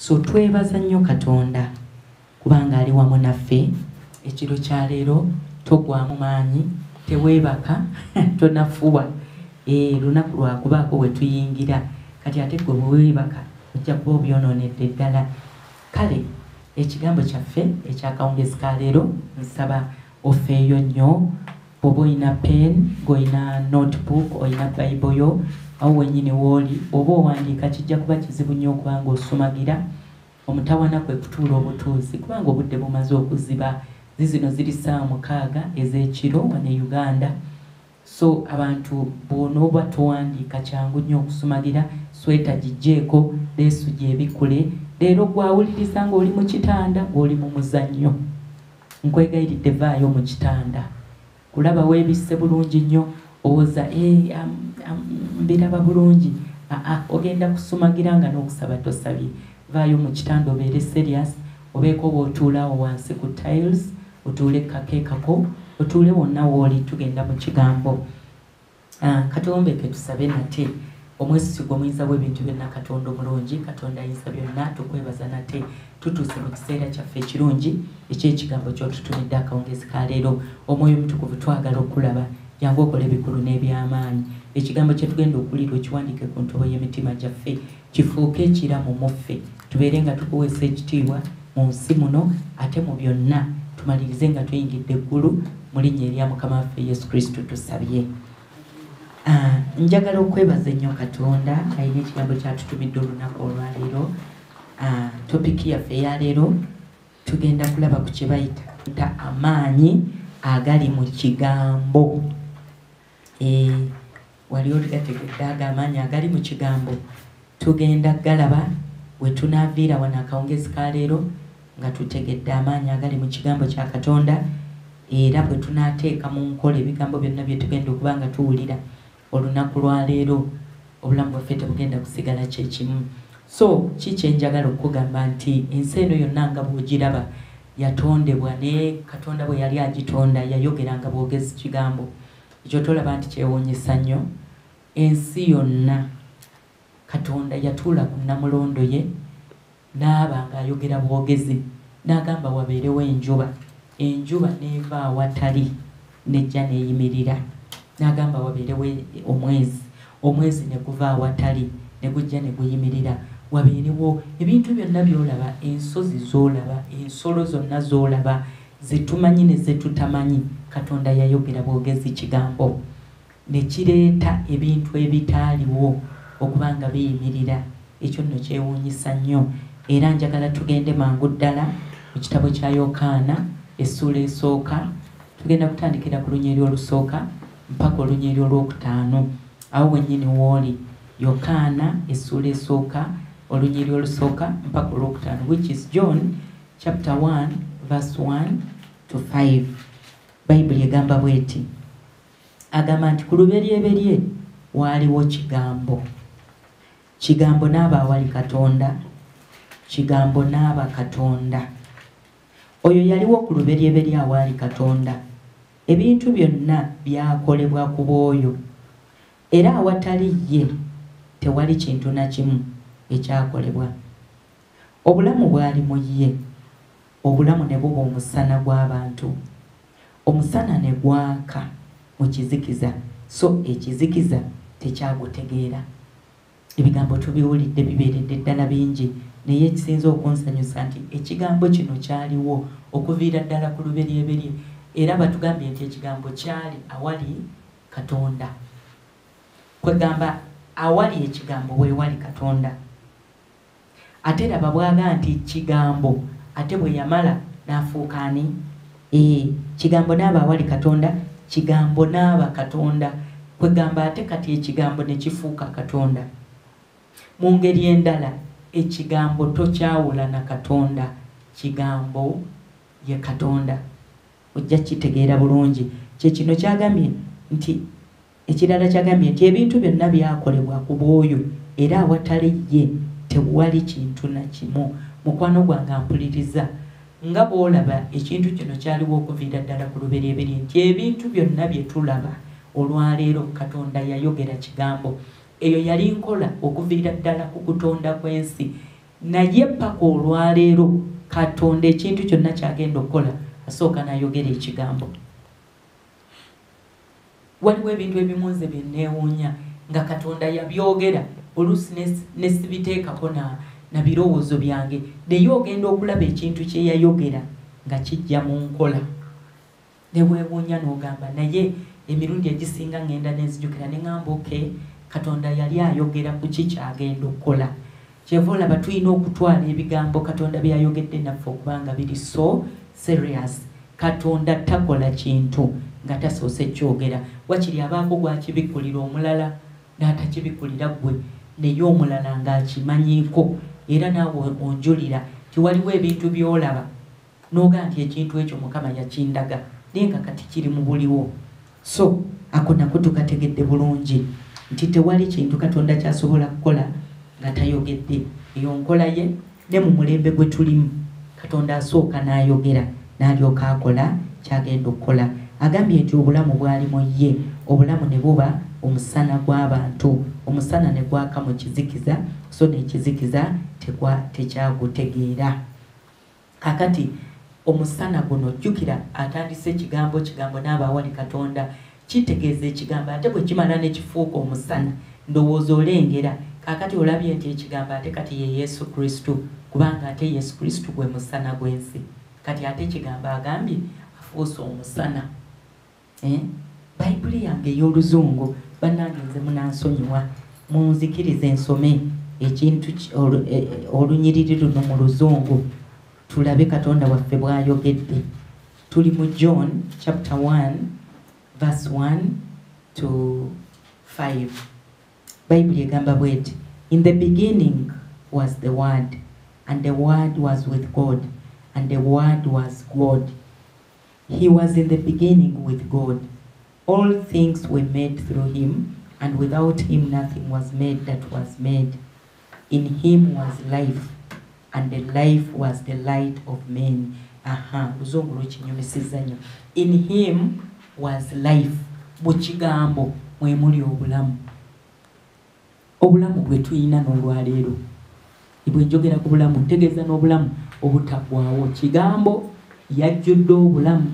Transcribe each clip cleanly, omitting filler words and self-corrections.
So twebaza nnyo Katonda kubanga ali wamu naffe ekiro kya leero. Togwamu maanyi, teweebaka, tonafuba. Lunaku lwakubaako we tuyingira. Kati ate gwe bweweebaka ojja kuba obyonoonedde ddala. Kale ekigambo kyaffe ekyakawungezi ka leero nsaba ofeeyo nnyo. Oba oyina pen, ng'oyina notebook, oyina Bible yo, awo wennyini wooli, oba owandiika kijja kuba kizibu nnyo okubanga osumagira. Omutawana kwe kutuula obutuuzi kubanga obudde bumaze okuziba. Zino ziri ssaawa 6 ez'ekiro wano e Uganda. So abantu bw'onooba towandiika kyangu nnyo okusumagira, sweta gijjeeko, leesu gyebikule. Leero gwawuliriza ng'oli mu kitanda, ng'oli mu muzannyo. Nkwegayiridde vaayo mu kitanda. Kulaba weebisse bulungi nnyo, owooza mbiraba bulungi. Ogenda kusumagira nga n'okusaba tosabye. Vaayo mu kitanda obeere serious, obeeko bw'otuulaawo wansi ku tiles, otuule kakeekako, otuule wonna wooli, tugenda mu kigambo. Katombeke tusabe nate. Omwesigwa muyinza w'ebintu byonna Katonda omulungi, Katonda ayinza byonna, tukwebaza nate. Tutuuse mu kiseera kyaffe ekirungi eky'ekigambo ky'otutumidde akawungezi ka leero. Omwoyo Omutukuvu twagala okulaba, jangu okole ebikulu n'eby'amaanyi. Ekigambo kye tugenda okuwulira okiwandiike ku ntobo y'emitima gyaffe, kifuuke ekiramu mu ffe, tubeere nga tukuweesa ekitiibwa mu nsi muno, ate mu byonna tumalirize nga tuyingidde eggulu mu linnya erya Mukama waffe Yesu Kristo tusabye. Njagala okwebaza ennyo Katonda alina ekigambo kyatutumidde olunaku olwaleero. Topiki yaffe eya leero tugenda kulaba ku kye bayita amaanyi agali mu kigambo. Wali oligategedde ago amaanyi agali mu kigambo. Tugenda galaba we tunaaviira wano akawungezi ka leero nga tutegedde amaanyi agali mu kigambo kya Katonda, era bwe tunaateeka mu nkola ebigambo byonna bye tugenda okuba nga tuwulira olunaku lwa leero, obulamu bwaffe tebugenda kusigala kye kimu. So kiki enjagala okugamba nti ensi eno yonna nga bw'ogiraba yatondebwa ne Katonda bwe yali agitonda yayogeranga bwogezi kigambo. Ekyo tolaba nti kyewuunyisa nnyo. Ensi yonna Katonda yatuula ku namulondo ye n'aba ng'ayogera bwogezi, n'agamba wabeerewo enjuba. Enjuba n'eva awatali nejja neeyimirira. N'agamba wabeerewo omwezi, omwezi ne guva awatali ne gujja ne guyimirira. Wabeerewo ebintu byonna by'olaba, ensozi z'olaba, ensolo zonna z'olaba, ze tumanyi ne ze tutamanyi, Katonda yayogera bwogezi kigambo ne kireeta ebintu ebitaaliwo okuba nga biyimirira. Ekyo nno kyewuunyisa nnyo. Era njagala tugende mangu ddala mu kitabo kya Yokaana essuula esooka. Tugenda kutandikira ku lunyiri olusooka mpaka olunyiri olwokutaano. Awo wennyini wooli, Yokaana essuula esooka olunyiri olusooka mpaka olwokutaano, which is John chapter 1 verse 1 to 5. Bayibuli egamba bweti, agamba nti ku lubereberye waaliwo kigambo, kigambo n'aba awali Katonda, kigambo n'aba Katonda. Oyo yaliwo ku lubereberye awali Katonda. Ebintu byonna byakolebwa ku bw'oyo, era awatali ye tewali kintu na kimu ekyakolebwa. Obulamu bwali mu ye, obulamu ne buba omusana gw'abantu. Omusana ne gwaka mu kizikiza, so ekizikiza tekyagutegeera. Ebigambo tubiwulidde bibeeredde ddala bingi, naye ekisinza okunsanyusa nti ekigambo kino kyaliwo okuviira ddala ku lubereberye, era batugambye nti ekigambo kyali awali Katonda. Kwegamba awali ekigambo we wali Katonda. Ate laba bwaga nti kigambo ate bwe yamala n'afuuka ani? Kigambo n'aba awali Katonda, kigambo n'aba Katonda. Kwegamba ate kati ekigambo ne kifuuka Katonda. Mu ngeri endala ekigambo tokyawula na Katonda, kigambo ye Katonda. Ojja kitegeera bulungi. Kye kino kyagambye nti ekirala kyagambye nti ebintu byonna byakolebwa ku bw'oyo, era awatali ye tewali kintu na kimu. Mukwano gwange ampuliriza, nga bw'olaba ekintu kino kyaliwo okuviira ddala ku lubereberye, nti ebintu byonna bye tulaba olwaleero Katonda yayogera kigambo. Eyo yali nkola okuviira ddala ku kutonda kw'ensi. naye paka olwaleero Katonda ekintu kyonna kyagenda okukola asooka n'ayogera ekigambo. Waliwo ebintu ebimunze bye neewuunya nga Katonda yabyogera oluusi ne sibiteekako na birowoozo byange, naye ogenda okulaba ekintu kye yayogera nga kijja mu nkola. Ne weewuunya n'ogamba naye emirundi egisinga ngenda nenzijukira ne ngamba okay, Katonda yali ayogera ku ki kyagenda okukola. Kyeva olaba tulina okutwala ebigambo Katonda byayogedde naffe okubanga biri so serious. Katonda takola kintu nga tasoose kyogera. Wakiri abaako gwakibikulira omulala n'atakibikulira gwe, naye omulala ng'akimanyiiko era naawe onjulira tiwaliwo ebintu by'olaba n'oga nti ekintu ekyo Mukama yakindaga naye nga kati kiri mu buliwo. So ako nako tukategedde bulungi nti tewali kintu Katonda kyasobola kukola nga tayogedde. Eyo nkola ye ne mu mulembe gwe tulimu Katonda asooka n'ayogera n'alyoka akola kyagenda okukola. Agambye nti obulamu bwali mu ye, obulamu ne buba omusana gw'abantu, omusana ne gwaka mu kizikiza, so n'ekizikiza tekyagutegeera. Kakati omusana guno jjukira atandise ekigambo n'abawali Katonda kitegeeza ekigambo ate bwe kimala ne kifuuka omusana ndowooza olengera. Kakati olabye nti ekigambo ate kati ye Yesu Kristo, kubanga ate Yesu Kristo gwe musana gw'ensi. Kati ate ekigambo agambye afuuse omusana. Bayibuli yange ey'Oluzungu bannange nze munansonyiwa munzikirize ensome ekintu olunyiriri luno mu Luzungu tulabe Katonda waffe bw'ayogedde. Tuli mu John chapter 1 verse 1 to 5. Bayibuli egamba bweti, in the beginning was the Word, and the Word was with God, and the Word was God. He was in the beginning with God. All things were made through him, and without him nothing was made that was made. In him was life, and the life was the light of men. Luzungu lukinyumisiza nnyo. In him was life. Mu kigambo mwe muli obulamu. Obulamu bwe tuyina n'olwaleero. Bwe njogera ku bulamu ntegeeza n'obulamu obutaggwaawo. Kigambo yajjudde obulamu,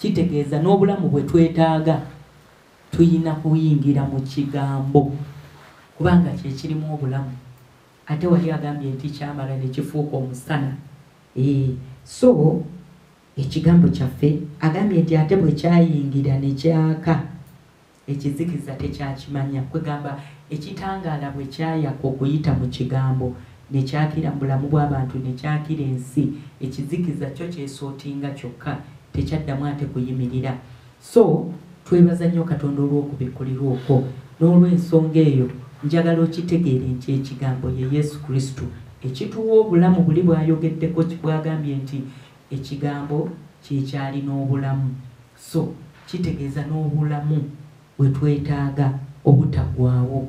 kitegeeza n'obulamu bwe twetaaga tuyina kuyingira mu kigambo kubanga kye kirimu obulamu. Ate wali agambye nti kyamala ne kifuuka omusana. So ekigambo kyaffe agambye nti ate bwe kyayingira ne kyaka ekizikiza tekyakimanya. Kwegamba ekitangaala bwe kyayaka okuyita mu kigambo ne kyakira mu bulamu bw'abantu ne kyakira ensi, ekizikiza kyo kyesootinga kyokka tekyaddamu ate kuyimirira. So twebaza nnyo Katonda olw'okubikulirwa okwo, n'olw'ensonga eyo njagala okitegeere nti ekigambo ye Yesu Kristo ekituwa obulamu buli bw'ayogeddeko bw'agambye nti ekigambo kyekyali n'obulamu. So kitegeeza n'obulamu bwe twetaaga obutaggwaawo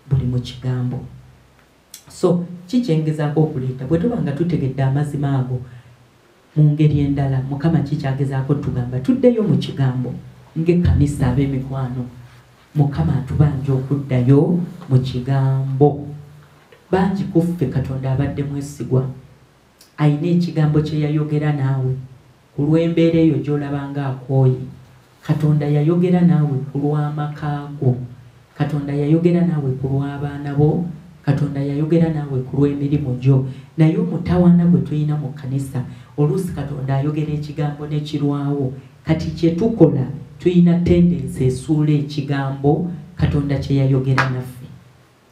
buli mu kigambo. So kikyengezaako okuleeta bwe tuba nga tutegedde amazima ago mu ngeri endala Mukama kikyagezaako tugamba tuddeyo mu kigambo ng'ekkanisa ab'emikwano. Mukama atubanja okuddayo mu kigambo. Bangi ku ffe Katonda abadde mwesigwa, ayina ekigambo kye yayogera naawe ku lw'embeera eyo gy'olabanga akooye. Katonda yayogera naawe ku lw'amaka go. Katonda yayogera naawe ku lw'abaana bo. Katonda yayogera naawe ku lw'emirimu gyo. Naye omutawaana gwe tulina mu kkanisa oluusi Katonda ayogera ekigambo ne kirwawo. Kati kye tukola tulina tendensi esuula ekigambo Katonda kye yayogera naffe.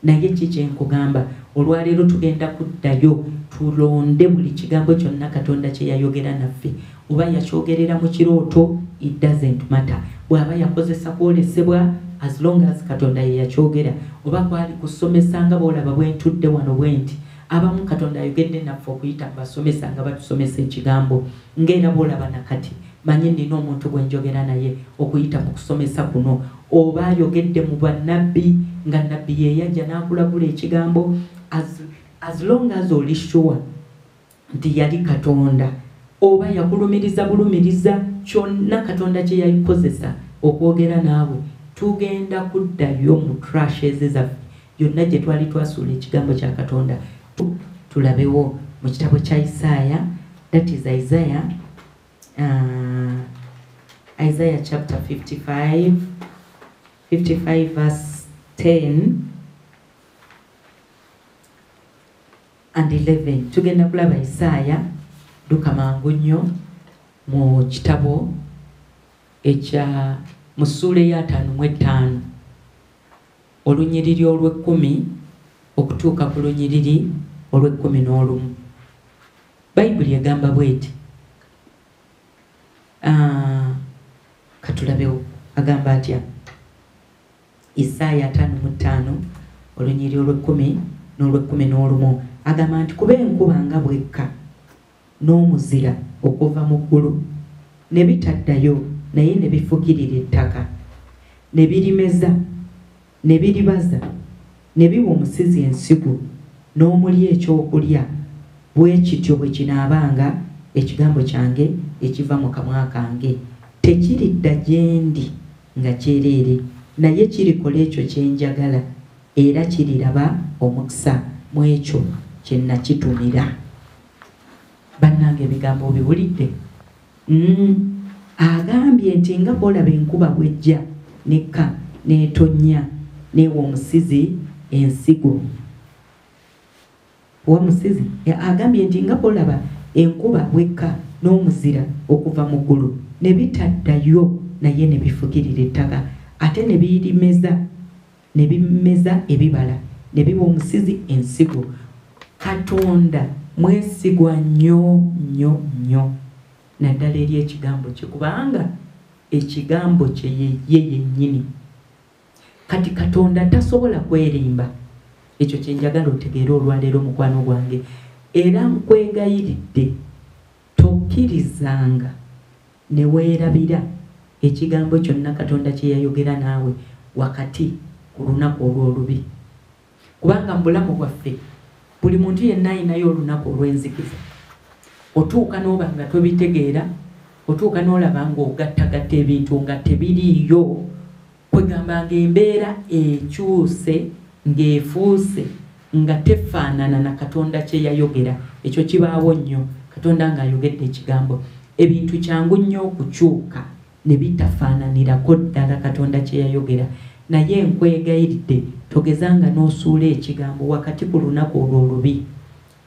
Naye kiki nkugamba olwaleero tugenda kuddayo tulonde buli kigambo kyonna Katonda kye yayogera naffe. Oba yakyogerera mu kirooto, it doesn't matter. Bw'aba yakozesa kwolesebwa, as long as Katonda ye yakyogera. Oba kwali kusomesa nga bw'olaba bwe ntudde wano bwe nti abamu Katonda ayogedde naffe okuyita mu basomesa nga batusomesa ekigambo. Ng'era bw'olaba nakati manye nina omuntu gwe njogera naye okuyita mu kusomesa kuno. Oba ayogedde mu bannabbi nga nabbi ye yajja n'akulagula ekigambo, as long as oli sure nti yali Katonda. Oba yakulumiriza bulumiriza, kyonna Katonda kye yayikozesa okwogera naawe, tugenda kuddayo mu trashes zaffe yonna gye twali twasuula ekigambo kya Katonda. tulabewo mu kitabo kya Isaiah, that is Isaiah chapter 55 verse 10 and 11. Tugenda kulaba Isaiah duka mangu nnyo mu kitabo ekya mu ssuula ya 5:5 olunyiriri olw'ekkumi okutuuka ku lunyiriri olw'ekkumi-n'olumu. Bayibuli egamba bw'eti, katulabewo agamba atya, Isaiah 5:5 olunyiriri olw'ekkumi n'olw'ekkumi-n'olumu agamba nti kuba enkuba nga bwekka n'omuzira okuva mu ggulu ne bitaddayo naye ne bifukirira ettaka ne birimeza ne biribaza ne biwa omusizi ensigo n'omuli ekyokulya, bwe kityo bwe kinaabanga ekigambo kyange ekiva mu kamwa kange. Tekiridda gye ndi nga kyereere, naye kirikola ekyo kye njagala era kiriraba omukisa mu ekyo kye nakitumira. Bannange ebigambo biwulidde? Agambye nti nga bw'olaba enkuba bw'ejja nekka n'etonnya neewa omusizi ensigo. Wa musizi agambye nti nga bw'olaba enkuba bw'ekka n'omuzira okuva mu ggulu ne bitaddayo naye ne bifukirira ettaka ate ne birimeza ne bimeza ebibala ne biwa omusizi ensigo. Katonda mwesigwa nnyo nnyo nnyo naddala eri ekigambo kye, kubanga ekigambo kye ye yennyini. Kati Katonda tasobola kwerimba. Ekyo kye njagala otegeere olwaleero mukwano gwange, era nkwegayiridde tokkirizanga ne weerabira ekigambo kyonna Katonda kye yayogera naawe wakati ku lunaku olw'olubi, kubanga mu bulamu bwaffe buli muntu yenna ayinayo olunaku olw'enzikiza. Otuuka n'oba nga tobitegeera, otuuka n'olaba ng'ogattagatta ebintu nga tebiriiyo, kwegamba ng'embeera ekyuse ng'efuuse nga tefaanana na Katonda kye yayogera. Ekyo kibaawo nnyo. Katonda ng'ayogedde ekigambo, ebintu kyangu nnyo okukyuka ne bitafaananirako ddala Katonda kye yayogera. Naye nkwegayiridde togezanga n'osuula ekigambo wakati ku lunaku olw'olubi,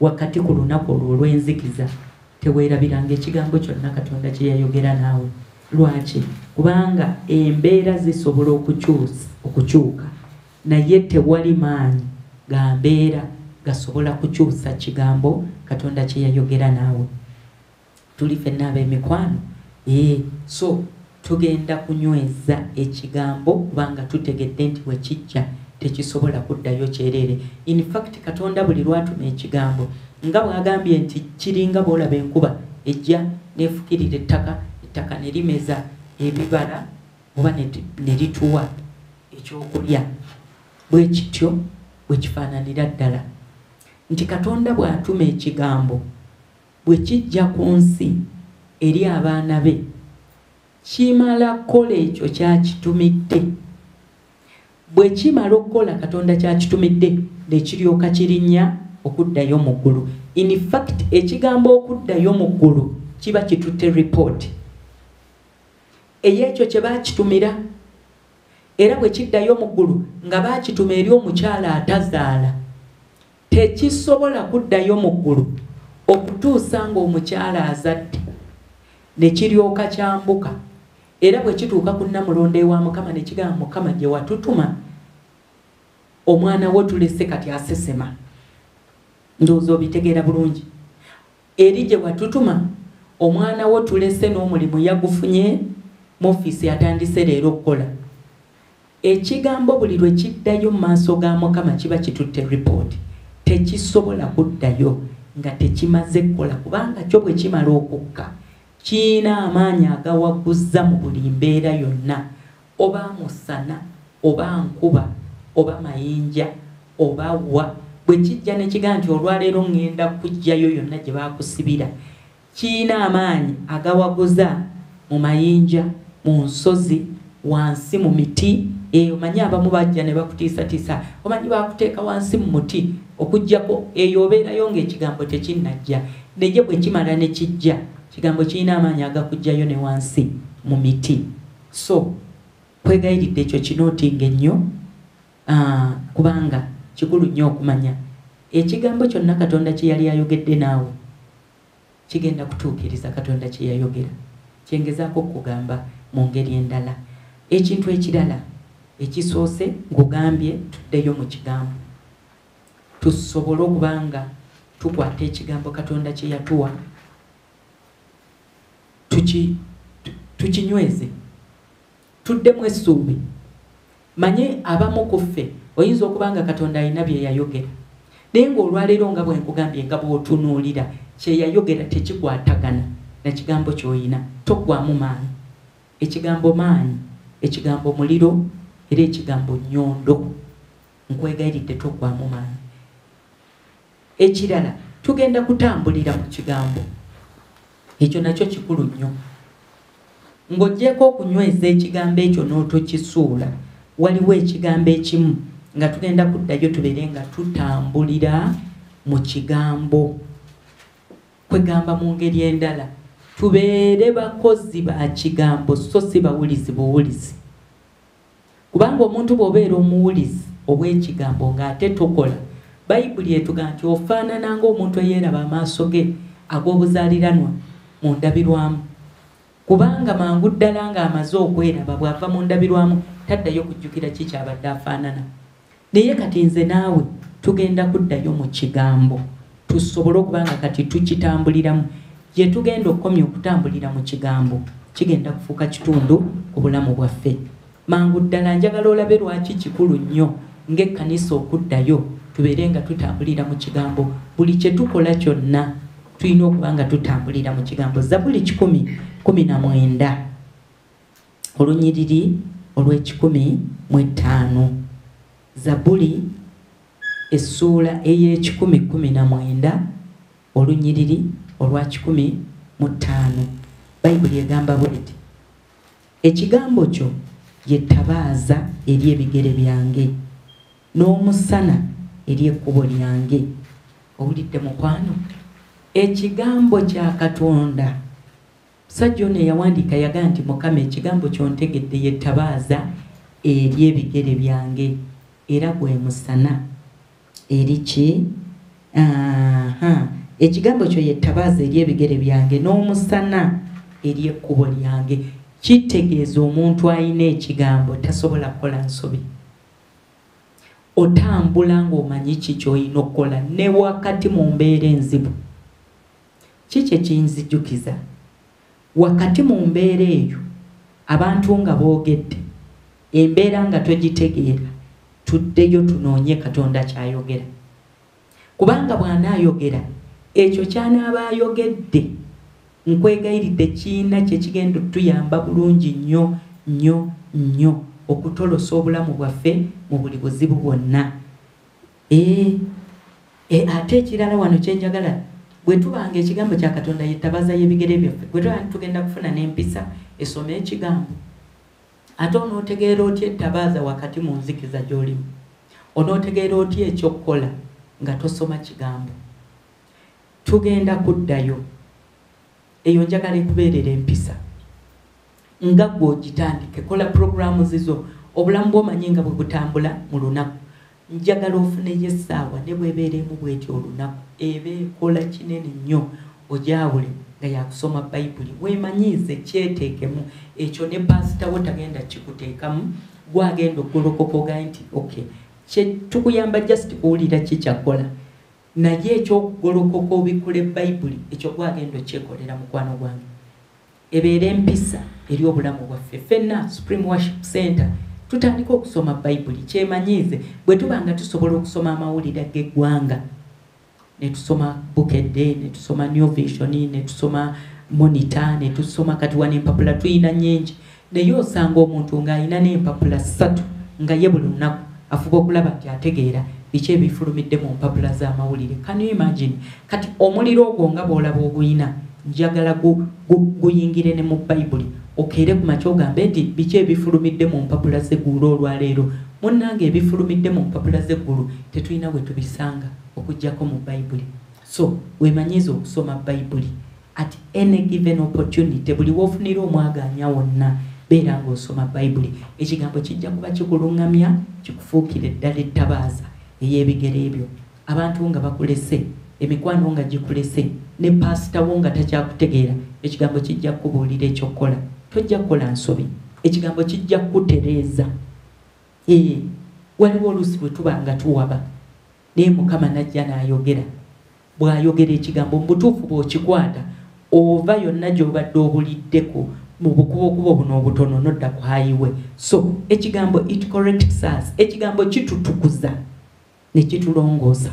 wakati ku lunaku olw'enzikiza, teweerabiranga ekigambo kyonna Katonda kye yayogera naawe. Lwaki? Kubanga embeera zisobola okukyuka naye tewali maanyi ga mbeera gasobola kukyusa kigambo Katonda kye yayogera naawe. Tuli ffenna ab'emikwano, so tugenda kunyweza ekigambo kubanga tutegedde nti bwe kijja tekisobola kuddayo kyereere. In fact Katonda buli lwatuma ekigambo nga bw'agambye nti kiringa bw'olaba enkuba ejja n'efukirira ettaka ne limeza ebibala oba ne lituwa ekyokulya, bwe kityo bwe kifaananira ddala nti Katonda bw'atuma ekigambo bwe kijja ku nsi eri abaana be kimala kukola ekyo kyakitumidde. Bwe kimala okukola Katonda kyakitumidde ne kiryoka kirinnya okuddayo mu ggulu. In fact ekigambo okuddayo mu ggulu kiba kitutte report ey'ekyo kye baakitumira, era bwe kiddayo mu ggulu nga baakituma eri omukyala atazaala, tekisobola kuddayo mu ggulu okutuusa ng'omukyala azadde ne kiryoka kyambuka. Era bwe kituuka ku Nnamulondo ewa Mukama ne kigamba Mukama gye watutuma omwana wo tulese kati asesema. Ndowooza obitegeera bulungi. Eri gye watutuma omwana wo tulese n'omulimu yagufunye mu ofiisi atandise leero okukola. Ekigambo buli lwe kiddayo mu maaso ga Mukama kiba kitutte report. Tekisobola kuddayo nga tekimaze kukola, kubanga kyo bwe kimala okukka kiina amaanyi agawaguza mu buli mbeera yonna, oba musana oba nkuba oba mayinja oba wa. Bwe kijja ne kigaa nti olwaleero ŋŋenda kujjayo yonna gye baakusibira, kiina amaanyi agawaguza mu mayinja, mu nsozi, wansi mu miti. Omanyi abamu bajja ne bakutiisatiisa, omanyi baakuteeka wansi mu muti okujjako eyo obeerayo ng'ekigambo tekinnajja naye bwe kimala ne kijja kigambo kirina amaanyi agakujjayo ne wansi mu miti. So kwegayiridde ekyo kinootinga ennyo kubanga kikulu nnyo okumanya ekigambo kyonna Katonda kye yali ayogedde naawe kigenda kutuukiriza Katonda kye yayogera. Kyengezaako okugamba mu ngeri endala. Ekintu ekirala ekisoose ngugambye tuddeyo mu kigambo tusobole okubanga tukwata ekigambo Katonda kye yatuwa tukinyweze tuddemu essuubi. Manye abamu ku ffe oyinza okubanga Katonda alina bye yayogera naye ng'olwaleero nga bwe nkugambye nga bw'otunuulira kye yayogera tekikwatagana na kigambo ky'oyina toggwamu maanyi. Ekigambo maanyi, ekigambo muliro era ekigambo nnyondo. Nkwegayiridde toggwamu maanyi. Ekirala tugenda kutambulira mu kigambo ekyo nakyo kikulu nnyo. Ng'oggyeko okunyweza ekigambo ekyo n'otokisuula waliwo ekigambo ekimu nga tugenda kuddayo tubeere nga tutambulira mu kigambo. Kwegamba mu ngeri endala tubeere bakozi ba kigambo so si bawulizi buwulizi. Kubanga omuntu bw'obeera omuwulizi obw'ekigambo ng'ate tokola, Bayibuli etuga nti ofaanana ng'omuntu eyeeraba amaaso ge ag'obuzaaliranwa mu ndabirwamu. Kubanga mangu ddala ng'amaze okweraba bw'ava mu ndabirwamu taddayo kujjukira ki kyabadde afaanana. Naye kati nze naawe tugenda kuddayo mu kigambo tusobole okubanga kati tukitambuliramu. Gye tugenda okukomya okutambulira mu kigambo kigenda kufuuka kitundu ku bulamu bwaffe. Mangu ddala njagala olabe lwaki kikulu nnyo ng'ekkanisa okuddayo tubeere nga tutambulira mu kigambo. Buli kye tukola kyonna tulina okuba nga tutambulira mu kigambo. Zabuli 10:19 olunyiriri olw'e15. Zabuli essuula ey'e10:19 olunyiriri olwa 15. Bayibuli egamba bweti ekigambo kyo yettabaaza eri ebigere byange n'omusana eri ekkubo lyange. Owulidde mukwano? Ekigambo kya Katonda. Musajja ono eyawandiika yagaa nti Mukama ekigambo kyontegedde yettabaaza eri ebigere byange era gwe musana eri ki? Ekigambo kyo yettabaaza eri ebigere byange n'omusana eri ekkubo lyange. Kitegeeza omuntu alina ekigambo tasobola kukola nsobi. Otambula ng'omanyi ki ky'olina okukola ne wakati mu mbeera enzibu. Kiki ekinzijjukiza? Wakati mu mbeera eyo abantu nga boogedde embeera nga togitegeera tuddeyo tunoonye Katonda ky'ayogera. Kubanga bw'anaayogera ekyo ky'anaaba ayogedde nkwegayiridde kiina kye kigenda tutuyamba bulungi nnyo nnyo nnyo okutolosa obulamu bwaffe mu buli buzibu bwonna. Ate ekirala wano kyenjagala bwe tubanga ekigambo kya Katonda yettabaaza y'ebigere byaffe bwe tuba tugenda kufuna n'empisa esome ekigambo. Ate onootegeera otya ettabaaza wakati mu nzikiza gy'olimu? Onootegeera otya ekyokukola nga tosoma kigambo? Tugenda kuddayo eyo njagala ekubeerera empisa nga gwe ogitandike. Kola programu zizo obulamu bw'omanyi nga bwe butambula mu lunaku. Njagala ofuneyo essaawa ne bw'ebeeremu bw'etyo olunaku eba ekola kinene nnyo ojaawule nga yakusoma Bayibuli. Weemanyiize kyeteekemu ekyo ne paasita wo tagenda kikuteekamu gwagenda okugolokoka ogaye nti okay tukuyamba just kuwulira ki kyakola naye ekyokugolokoka obikule Bayibuli ekyo gwagenda okyekolera mukwano gwange. Ebeera empisa eri obulamu bwaffe. Ffenna Supreme Worship Center tutandika okusoma Bayibuli. Kyemanyiize bwe tubanga tusobola okusoma amawulire g'eggwanga ne tusoma Book a Day ne tusoma New Vision ne tusoma Monitor ne tusoma kati wano empapula tuyina nnyingi naye osanga omuntu ng'alina n'empapula 3 nga ye buli lunaku afuba okulaba nti ategeera biki ebifulumidde mu mpapula z'amawulire. Can you imagine? Kati omuliro ogwo nga bw'olaba oguyina njagala guyingire ne mu Bayibuli okere ku makya ogambe nti biki ebifulumidde mu mpapula z'eggulu olwaleero. Munnange ebifulumidde mu mpapula z'eggulu tetulina bwe tubisanga okuggyako mu Bayibuli. So weemanyiiza okusoma Bayibuli at any given opportunity. Buli woofunira omwaganya wonna beera ng'osoma Bayibuli. Ekigambo kijja kuba kikulungamya, kikufuukira eddala ettabaaza ey'ebigere ebyo. Abantu nga bakulese, emikwano nga gikulese, ne pasita wo nga takyakutegeera, ekigambo kijja kubuulira ekyokukola. Tojja kukola nsobi, ekigambo kijja kutereeza. Waliwo oluusi bwe tuba nga tuwaba naye Mukama najja n'ayogera. Bw'ayogera ekigambo mu butuufu bw'okikwata ova yonna gy'obadde obuliddeko mu bukubokubo buno obutono nodda ku highway. So ekigambo it corrects us, ekigambo kitutukuza ne kitulongoosa.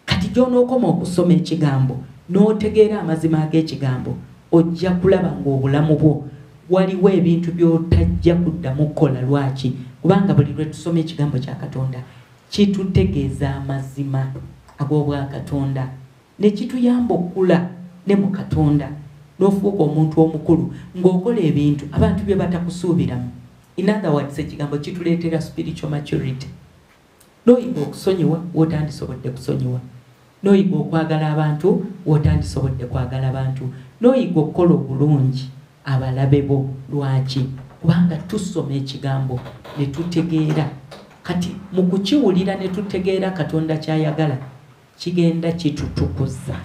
Kati gy'onookoma okusoma ekigambo n'otegeera amazima ag'ekigambo, ojja kulaba ng'obulamu bwo waliwo ebintu by'otajja kuddamu kukola. Lwaki? Kubanga buli lwe tusoma ekigambo kya Katonda kitutegeeza amazima ag'obwa Katonda ne kituyamba okula ne mu Katonda n'ofuuka omuntu omukulu ng'okola ebintu abantu bye batakusuubiramu. In other words, ekigambo kituleetera spiritual maturity. N'oyiga okusonyiwa w'otandisobodde kusonyiwa, n'oyiga okwagala abantu w'otandisobodde kwagala abantu, n'oyiga okukola obulungi abalabe bo. Lwaki? Kubanga tusoma ekigambo ne tutegeera. Kati mu kukiwulira ne tutegeera Katonda ky'ayagala, kigenda kitutukuza,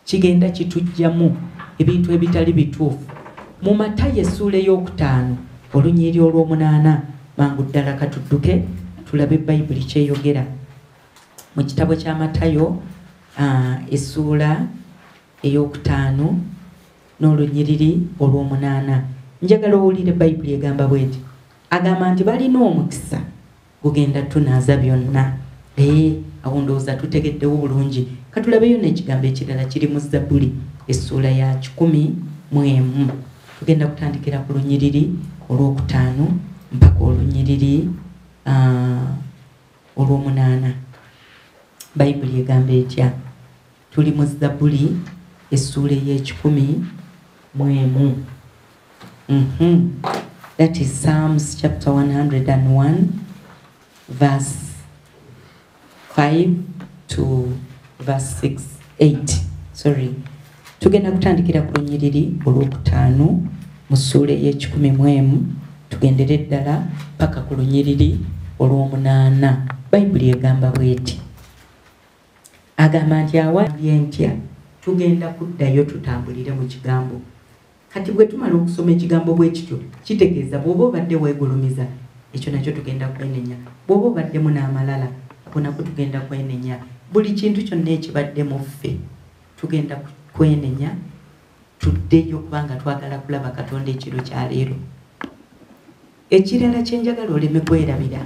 kigenda kitujjamu ebintu ebitali bituufu. Mu Matayo essuula ey'okutaano olunyiri olw'omunaana, mangu ddala katudduke tulabe Bayibuli kyeyogera mu kitabo kya Matayo essuula ey'okutaano n'olunyiriri olw'omunaana. Njagala owulire Bayibuli egamba bweti, agamba nti balina omukisa gugenda tunaaza byonna. Awo ndowooza tutegeddewo bulungi. Katulabeyo n'ekigambo ekirala kiri mu Zabbuli essuula ya 11. Tugenda kutandikira ku lunyiriri olw'okutaano mpaka olunyiriri olw'omunaana. Bayibuli egamba etya? Tuli mu Zabbuli essuula ey'e11. That is Psalms chapter 101 verse 5 to verse 8. Sorry. Tugenda kutandikira ku lunyiriri olw'okutaano mu ssuula ey'e11 tugendere ddala paka ku lunyiriri olw'omunaana. Bayibuli egamba bweti, agamba nti awali entya tugenda kuddayo tutambulire mu kigambo. Kati bwe tumala okusoma ekigambo bwe kityo kitegeeza bw'oba obadde weegulumiza, ekyo nakyo tugenda kwenenya. Bw'oba obaddemu n'amalala, nako tugenda kwenenya. Buli kintu kyonna ekibadde mu ffe tugenda kwenenya, tuddeyo kubanga twagala kulaba Katonda ekiro kya leero. Ekirala kye njagala oleme kwerabira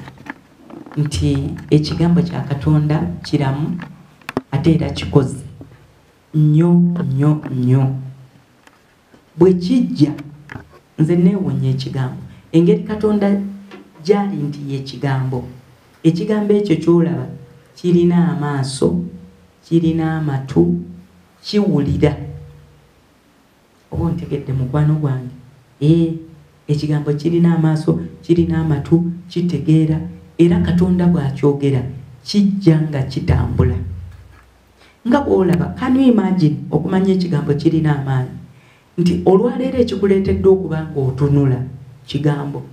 nti ekigambo kya Katonda kiramu ate era kikoze nnyo nnyo nnyo. Bwe kijja nze neewunya ekigambo, engeri Katonda gyali nti y'ekigambo. Ekigambo ekyo ky'olaba kirina amaaso, kirina amatu, kiwulira. Oba ontegedde mukwano gwange? Ekigambo kirina amaaso, kirina amatu, kitegeera, era Katonda bw'akyogera kijja nga kitambula. Nga bw'olaba, can you imagine okumanya ekigambo kirina amaanyi nti olwaleero ekikuleetedde okuba ng'otunula kigambo.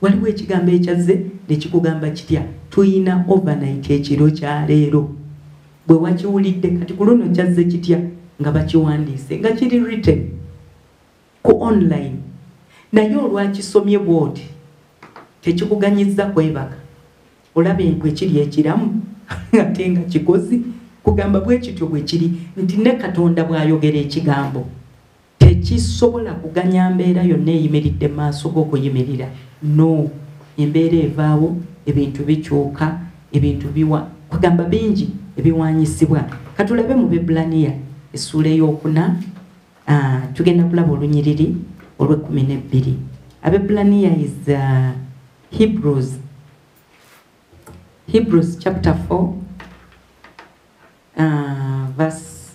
Waliwo ekigambo ekyazze ne kikugamba kitya? Tuyina overnight ekiro kya leero. Bwe wakiwulidde kati ku luno kyazze kitya? Nga bakiwandiise nga kiri written ku online. Naye olwakisomye bw'oti tekikuganyizza kwebaka. Olaba enkwe kiri ekiramu ate nga kikozi. Kugamba bwe kityo bwe kiri nti ne Katonda bw'ayogera ekigambo tekisobola kuganya mbeera yonna eyimiridde mu maaso g'okuyimirira. No, embeera evaawo, ebintu bikyuka, ebintu kugamba bingi ebiwanyisibwa. Katulabe mu Bebulaniya essuula ey'okuna, tugenda kulaba olunyiriri olw'12. Abebulaniya is Hebrews chapter 4 verse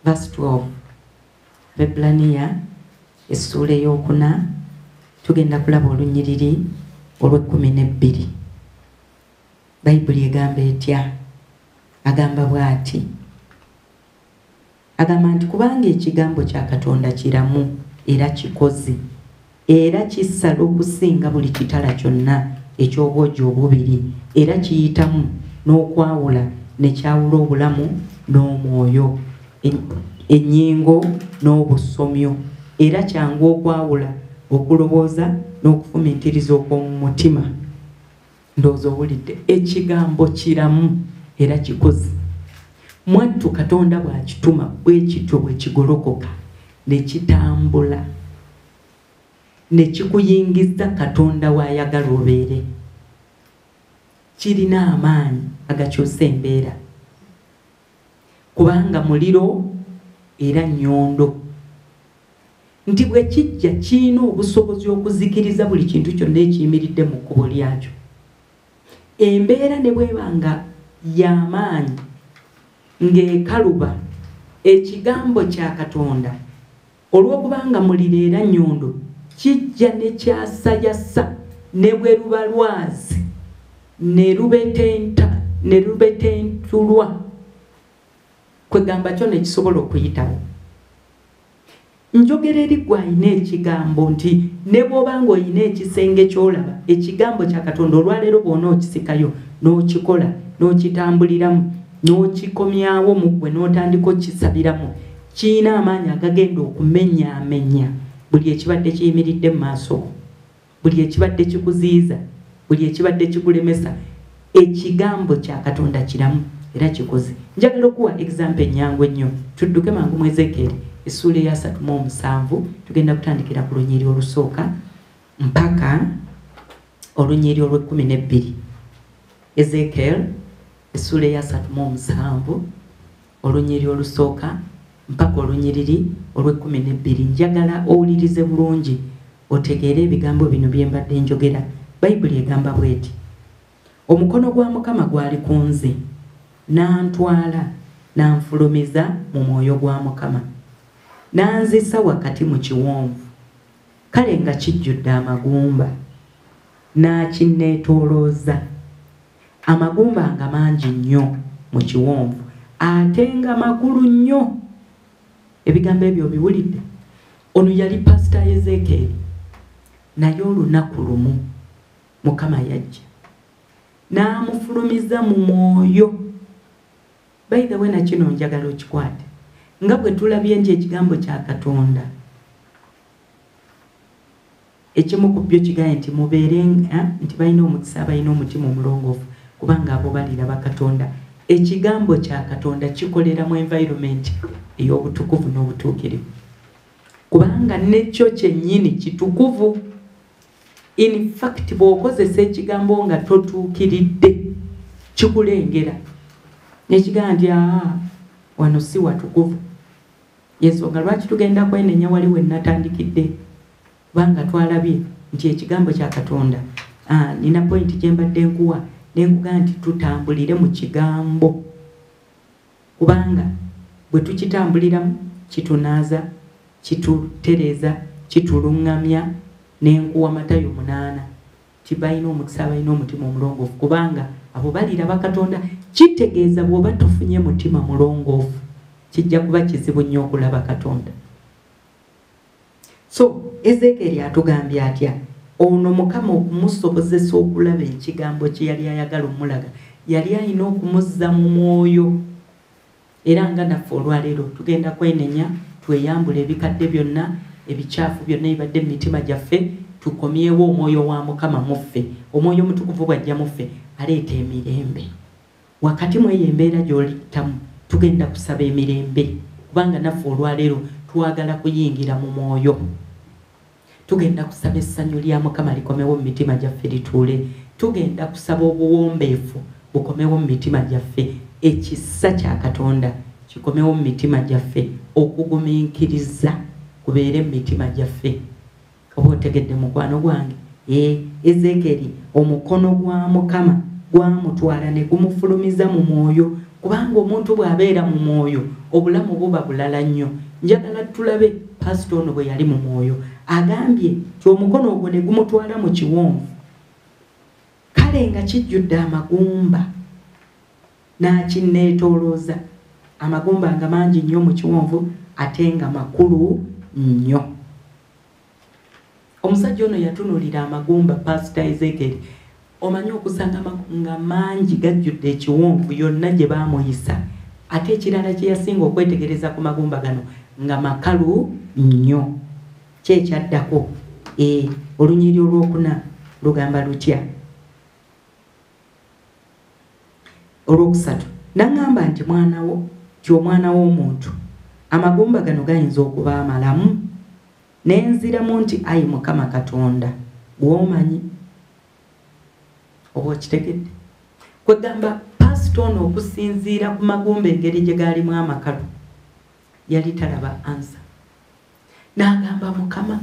12. Abebbulaniya essula ey'okuna tugenda kulaba olunyiriri olw'12. Bayibuli egamba etya? Agamba bw'ati, agamba nti kubanga ekigambo kya Katonda kiramu era kikozi era kisala okusinga buli kitala kyonna eky'obwogi obubiri era kiyitamu n'okwawula ne kyawula obulamu n'omwoyo, ennyingo n'obusomyo, era kyangu okwawula okulowooza n'okufumiitiriza okw'omu mutima. Ndowooza owulidde, ekigambo kiramu era kikozi. Mwattu Katonda bw'akituma bwe kityo bwe kigolokoka ne kitambula ne kikuyingiza Katonda w'ayagala obeere. Kirina amaanyi agakyusa embeera kubanga muliro era nnyondo, nti bwe kijja kirina obusobozi okuzikiriza buli kintu kyonna ekiyimiridde mu kkubo lyakyo. Embeera ne bwebanga y'amaanyi ng'ekaluba, ekigambo kya Katonda olw'okubanga muliro era nnyondo kijja ne kyasayasa ne bwe luba lwazi ne lubetentulwa kwegamba kyo ne kisobola okuyitawo. Njogera eri gwe alina ekigambo nti ne bw'obanga olina ekisenge ky'olaba ekigambo kya Katonda olwaleero bw'ona okisikayo n'okikola n'okitambuliramu n'okikomyawo mu ggwe n'otandika okisabiramu, kirina amaanyi agagenda okumenyaamenya buli ekibadde kiyimiridde mu maaso, buli ekibadde kikuziyiza, buli ekibadde kikulemesa. Ekigambo kya Katonda kiramu era kikoze. Njagala okuwa example ennyangu ennyo. Tudduke mangu mu Ezekiel essula eya 37, tugenda kutandikira ku lunyiri olusooka mpaka olunyiri olw'12. Ezekiel essula eya 37 olunyiri olusooka mpaka olunyiriri olw'12. Njagala owulirize bulungi otegeere ebigambo bino bye mbadde njogera. Bayibuli egamba bw'eti, omukono gwa Mukama gwali ku nze n'antwala n'anfulumiza mu mwoyo gwa Mukama n'anzisa wakati mu kiwonvu, kale nga kijjudde amagumba, n'akinneetoolooza. Amagumba nga mangi nnyo mu kiwonvu ate nga makulu nnyo. Ebigambo ebyo biwulidde? Ono yali pasita Ezekiel, naye olunaku lumu Mukama yajja n'amufulumiza mu mwoyo. By the way, na kino njagala okikwate nga bwe tulabye nti ekigambo kya Katonda ekimu ku byo kigaye nti mubeere nti balina omukisa abalina omutima omulongoofu kubanga abo baliraba Katonda. Ekigambo kya Katonda kikolera mu environment ey'obutukuvu n'obutuukirivu kubanga nekyo kyennyini kitukuvu. In fact, bw'okozesa ekigambo nga totuukiridde kikulengera n'ekigamba nti wano si watukuvu. Yensonga lwaki tugenda kwenenya wali we natandikidde kubanga twalabye nti ekigambo kya Katonda nina point gye mbadde nkuwa nenkuga nti tutambulire mu kigambo kubanga bwe tukitambuliramu kitunaaza, kitutereeza, kitulungamya. Nenkuwa Matayo 8 tibalina omukisa abalina omutima omulongoofu kubanga abo baliraba Katonda. Kitegeeza bw'oba tofunye mutima mulongoofu kijja kuba kizibu nnyo okulaba Katonda. So Ezekiel atugambye atya? Ono Mukama okumusobozesa okulaba ekigambo kye yali ayagala omulaga yali alina okumuzza mu mwoyo. Era nga naffe olwaleero tugenda kwenenya tweyambula ebikadde byonna, ebikyafu byonna ebibadde mu mitima gyaffe, tukomyewo omwoyo wa Mukama muffe. Omwoyo omutukuvu bw'ajja muffe aleeta emirembe. Wakati mu eyo embeera gy'olitamu tugenda kusaba emirembe kubanga naffe olwaleero twagala kuyingira mu mwoyo. Tugenda kusaba essanyu lya Mukama likomewo mu mitima gyaffe lituule. Tugenda kusaba obuwombeefu bukomewo mu mitima gyaffe. Ekisa kya Katonda kikomewo mu mitima gyaffe. Okugumiikiriza kubeere mu mitima gyaffe. Oba otegedde mukwano gwange? Ezekiel omukono gwa Mukama gwamutwala ne gumufulumiza mu mwoyo kubanga omuntu bw'abeera mu mwoyo obulamu buba bulala nnyo. njagala tulabe pastor ono bwe yali mu mwoyo agambye ky'omukono ogwo ne gumutwala mu kiwonvu kale nga kijjudde amagumba n'akinneetoolooza amagumba nga mangi nnyo mu kiwonvu ate nga makulu nnyo. Omusajja ono yatunulira amagumba Pastor Ezekiel omanyi okusanga nga mangi gajjudde ekiwonvu yonna gye baamuyisa ate ekirala kye yasinga okwetegereza ku magumba gano nga makalu nnyo. Kyekyaddako olunyiri olwokuna lugamba lutya? Olwokusatu n'aŋŋamba nti omwana w'omuntu amagumba gano gayinza okuba amalamu? Nenziramu nti ayi Mukama Katonda gw'omanyi. Oba okitegedde? Kwegamba pastor ono okusinziira ku magumba engeri gye gaalimu amakalu yali talaba ansa. N'agamba Mukama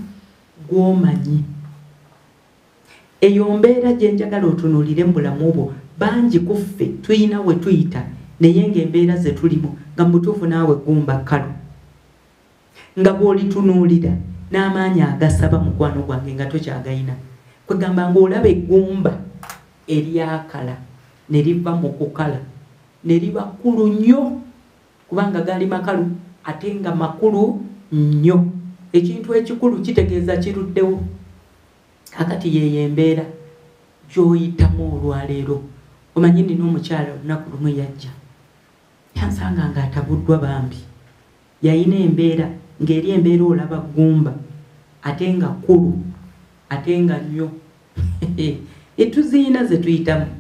gw'omanyi. Eyo mbeera gye njagala otunuulire mu bulamu bwo. Bangi ku ffe tuyina we tuyita naye ng'embeera ze tulimu nga mu butuufu naawe gumba kalu. Nga bw'olitunuulira n'amaanyi agasaba mukwano gwange nga tokyagayina. Kwegamba ng'olaba eggumba eryakala ne liva mu kukala ne liba kkulu nnyo kubanga gaali makalu ate nga makulu nnyo. Ekintu ekikulu kitegeeza kiruddewo. Kakati yeeyo embeera gy'oyitamu olwaleero. Omanyi nina omukyala olunaku lumu yajja yansanga nga atabuddwa bambi. Yayina embeera ng'eri embeera olaba ggumba ate nga kkulu ate nga nnyo. Etuziina ze tuyitamu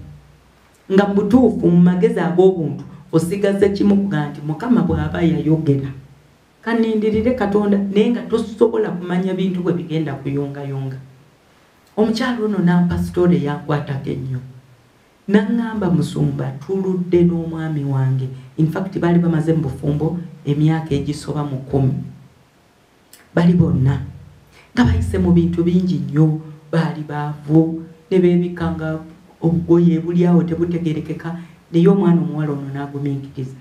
nga mu butuufu mu magezi ag'obuntu osigaze kimu kuga nti Mukama bw'aba yayogera kanindirire Katonda naye nga tosobola kumanya bintu bwe bigenda kuyongayonga. Omukyala ono n'ampa sitole yankwatako ennyo. N'aŋŋamba Musumba tuludde n'omwami wange. In fact baali bamaze mu bufumbo emyaka egisoba mu 10. Bali bonna nga bayise mu bintu bingi nnyo. Baali baavu ne beebikanga obugoye buli awo tebutegerekeka naye omwana omuwala ono n'agumiikiriza.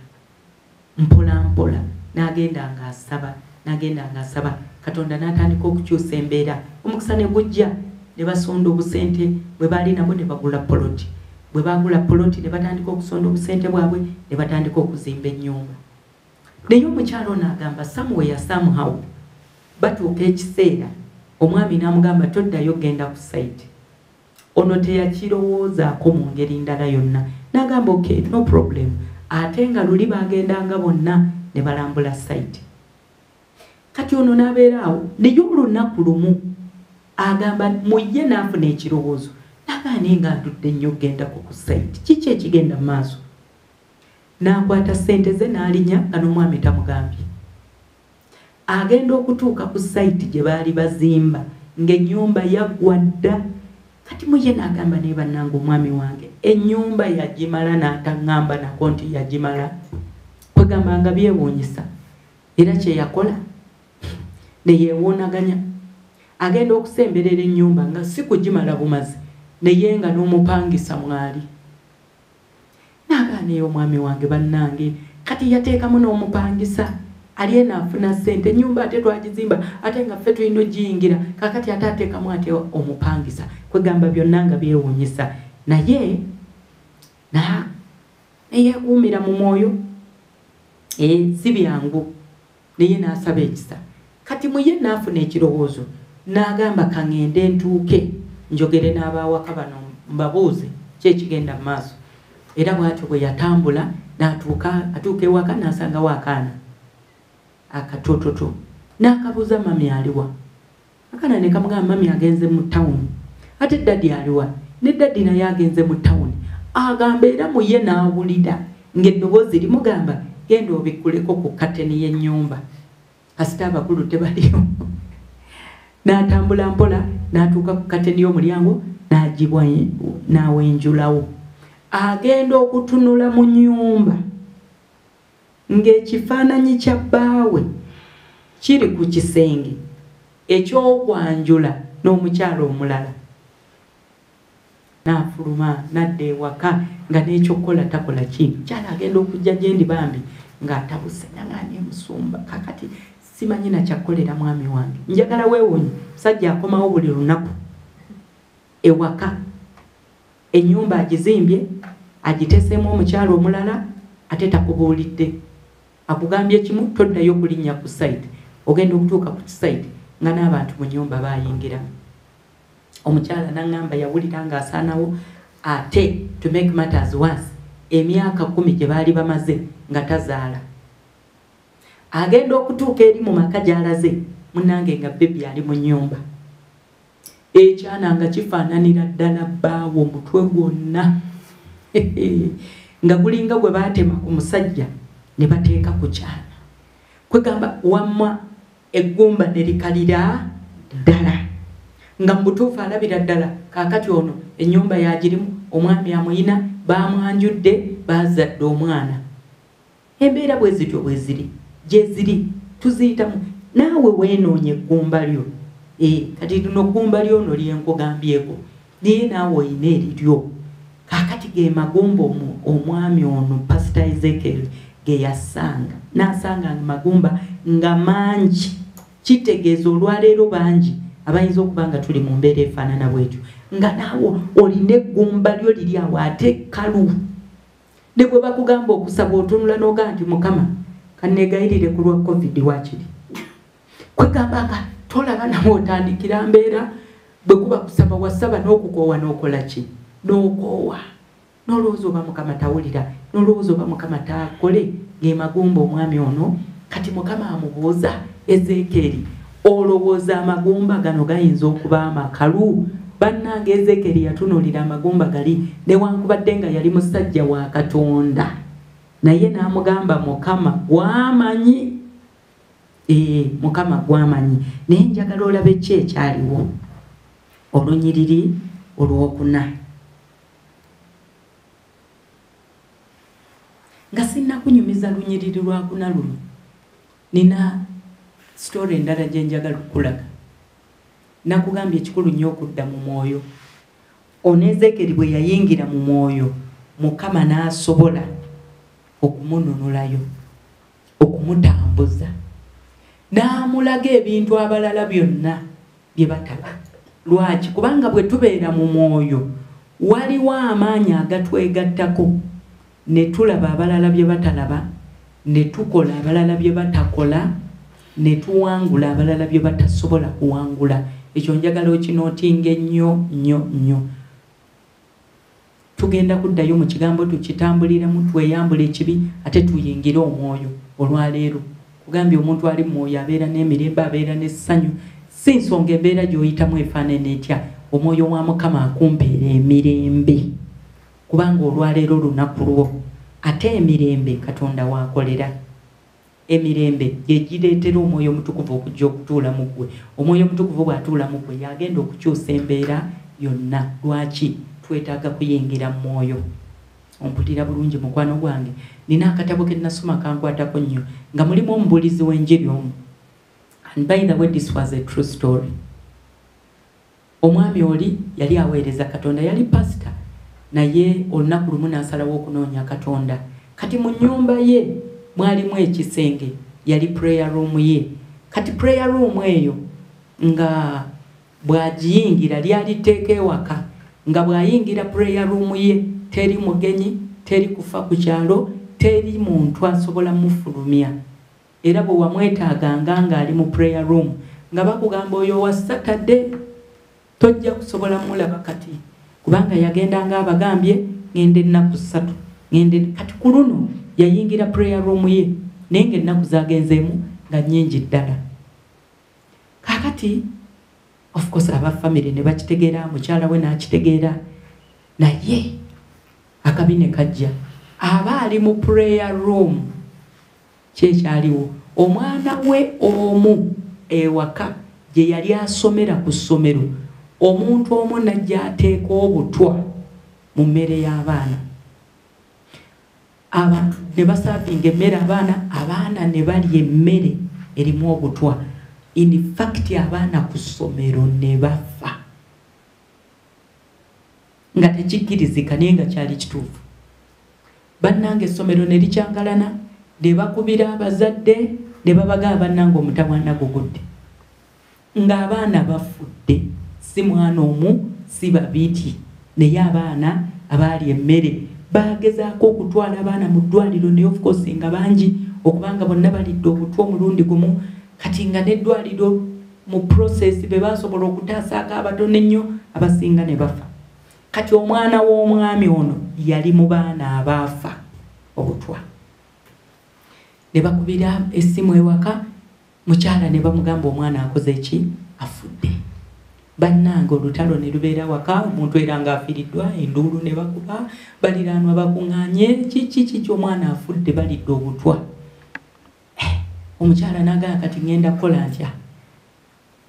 Mpola mpola n'agenda ng'asaba Katonda n'atandika okukyusa embeera. Omukisa ne gujja ne basonda obusente bwe baali nabo ne bagula poloti. Bwe bagula poloti ne batandika okusonda obusente bwabwe ne batandika okuzimba ennyumba. Naye omukyalo ono agamba somewhere somehow batuuka ekiseera omwami n'amugamba toddayo genda ku site. Ono teyakirowoozaako mu ngeri ndala yonna. N'agamba okay no problem. Ate nga luli bagendanga bonna ne balambula site. Kati ono n'abeera awo naye olunaku lumu agamba mujje n'afuna ekirowoozo. N'agaana nga ndudde nnyo genda ku site. Kiki ekigenda mu maaso? N'akwata ssente ze n'alinya nga n'omwami tamugambye. Agenda okutuuka ku site gye baali bazimba ng'ennyumba yaggwa dda. Kati muye n'agamba naye bannange omwami wange ennyumba yagimala n'ataŋŋamba nako nti yagimala. Kwegamba nga byewuunyisa. Era kye yakola ne yeewuunaganya. Agenda okusemberera ennyumba nga si kugimala bumazi naye nga n'omupangisa mwali. N'agaana eyo omwami wange bannange kati yateekamu n'omupangisa ali enaafuna ssente ennyumba ate twagizimba ate nga ffe tulina ogiyingira kakati ate ateekamu ate omupangisa. Kwegamba byonna nga byewuunyisa naye neyeekuumira mu mwoyo. Si byangu naye n'asaba ekisa. Kati muye n'afuna ekirowoozo n'agamba kaŋŋende ntuuke njogere n'abaawaka bano mbabuuze ki ekigenda mu maaso. Era bw'atyo bwe yatambula atuuka ewaka n'asangawo akaana akatoototo. N'akabuuza mami aliwa. Akaana ne kamugamba mami agenze mu tawuni. Ate daddi aliwa. Ne daddi naye agenze mu tawuni. Agamba era muye n'awulira ng'eddoboozi limugamba genda obikkuleko ku kateni y'ennyumba. Kasita abakulu tebaliyo. N'atambula mpola n'atuuka ku kateni y'omulyango n'agibwa n'awenjulawo. Agenda okutunula mu nnyumba ng'ekifaananyi kya bbaawe kiri ku kisenge eky'okwanjula n'omukyala omulala. N'afuluma n'adda ewaka nga n'ekyokukola takola kintu. Mukyala agenda okujja gye ndi bambi ng'atabuse naŋŋaanye Musumba kakati simanyi na kyakolera mwami wange njagala weewonye sajja akomawo buli lunaku ewaka ennyumba agizimbye agiteseemu omukyalo omulala ate takubuulidde akugambye kimu toddayo kulinnya ku site ogenda okutuuka ku site nga n'abantu mu nnyumba bayingira omukyala n'angamba yawulira ng'asaanawo ate to make matters worse emyaka 10 gye baali bamaze nga tazaala agenda okutuuka eri mu maka gy'alaze munnange nga bebi ali mu nnyumba ekyana nga kifaananira ddala bbaawo omutwe gwonna nga gulinga gwe baatema ku musajja ne bateeka ku kyana kwegamba wamma eggumba ne likalira ddala nga mubutuufu alabira ddala kaakati ono ennyumba yagirimu omwami amuyina bamwanjudde bazadde omwana embeera bwe zityo bwe ziri gye ziri tuziyitamu naawe weenoonye eggumba lyo kati lino ggumba lyono lyenkugambyeko naye naawe oyina eriryo kaakati ge magumba omwami ono Pastor Ezekiel ge yasanga n'asanga magumba nga mangi kitegeeza olwaleero bangi abayinza okuba nga tuli mu mbeera efaanana bwetyo nga naawe olina eggumba lyo liri awo ate kkalu ne bwe bakugamba okusaba otunula n'ogaa nti Mukama kanneegayirire ku lwa COVID wakiri kwegamba nga tolaba nawe otandikira mbeera bwe kuba kusaba wasaba n'okukoowa n'okola ki n'okoowa n'olowooza oba Mukama tawulira n'olowooza oba Mukama taakole ge magumba omwami ono kati Mukama amubuuza Ezekiel olowooza amagumba gano gayinza okuba amakalu bannange Ezekiel yatunuulira amagumba gali newankubadde nga yali musajja wa Katonda naye n'amugamba Mukama gwamanyi Mukama gwamanyi naye njagala olabe ki ekyaliwo olunyiriri olwokuna nga sinnakunyumiza lunyiriri lwakuna luno nina story endala gye njagala okulaga nakugambye ekikulu nnyo okudda mu mwoyo ono Ezekiel bwe yayingira mu mwoyo Mukama n'asobola okumununulayo okumutambuza n'amulaga ebintu abalala byonna bye bataba lwaki kubanga bwe tubeera mu mwoyo waliwo amaanyi agatwegattako ne tulaba abalala bye batalaba ne tukola abalala bye batakola ne tuwangula abalala bye batasobola kuwangula ekyo njagala okinootinga ennyo tugenda kuddayo mu kigambo tukitambuliramu tweyambula ekibi ate tuyingire omwoyo olwaleero kugambye omuntu ali mu mwoyo abeera n'emirembe abeera n'essanyu si nsonga embeera gy'oyitamu efaanana etya omwoyo wa Mukama akumpeera emirembe kubanga olwaleero lunaku lwo ate emirembe Katonda waakolera emirembe gye gireetera omwoyo omutukuvu okujja okutuula mu ggwe omwoyo omutukuvu bw'atuula mu ggwe yagenda okukyusa embeera yonna lwaki twetaaga kuyingira mu mwoyo ompulira bulungi mukwano gwange nina akatabo ke nasoma kankwatako nnyo nga mulimu omubuulizi w'enjiri omu and by the way this was a true story omwami oli yali aweereza Katonda yali pastor naye olunaku lumu n'asalawo okunoonya Katonda kati mu nnyumba ye mwalimu ekisenge yali prayer room ye kati prayer room eyo nga bw'agiyingira lyali tteeka ewaka nga bw'ayingira prayer room ye teri mugenyi teri kufa ku kyalo teri muntu asobola mufulumya era bwe wamwetaaganga ng'ali mu prayer room nga bakugamba oyo wa Saturday tojja kusobola mulaba kati kubanga yagendanga abagambye ngende ennaku 3 ngende kati ku luno yayingira prayer room ye naye ng'ennaku zagenzeemu nga nnyingi ddala kakati of course aba family ne bakitegeera mukyala we n'akitegeera naye akabi ne kajja aba ali mu prayer room kyekyaliwo omwana we omu ewaka gye yali asomera ku ssomero omuntu omu najja ateeka obutwa mu mmere y'abaana abantu ne basaavinga emmere abaana ne balya emmere erimu obutwa in fact abaana ku ssomero ne bafa nga tekikkirizika naye nga kyali kituufu bannange essomero ne likyangalana ne bakubira abazadde ne babagamba bannange omutabwana gugudde ng'abaana bafudde si mwana omu si babiri naye abaana abaali emmere bagezaako okutwala abaana mu ddwaliro naye of course nga bangi okubanga bonna balidde obutwa omulundi gumu kati nga n'eddwaliro mu process be basobola okutaasaako abatono ennyo abasinga ne bafa kati omwana w'omwami ono yali mu baana abaafa obutwa ne bakubira essimu ewaka mukyala ne bamugamba omwana akoze ki afudde bannange olutalo ne lubeera waka omuntu era ng'afiiriddwa enduulu ne bakuba baliraanwa bakuŋŋaanye kiki omwana afudde balidde obutwa omukyala n'agamba kati ŋŋenda kukola ntya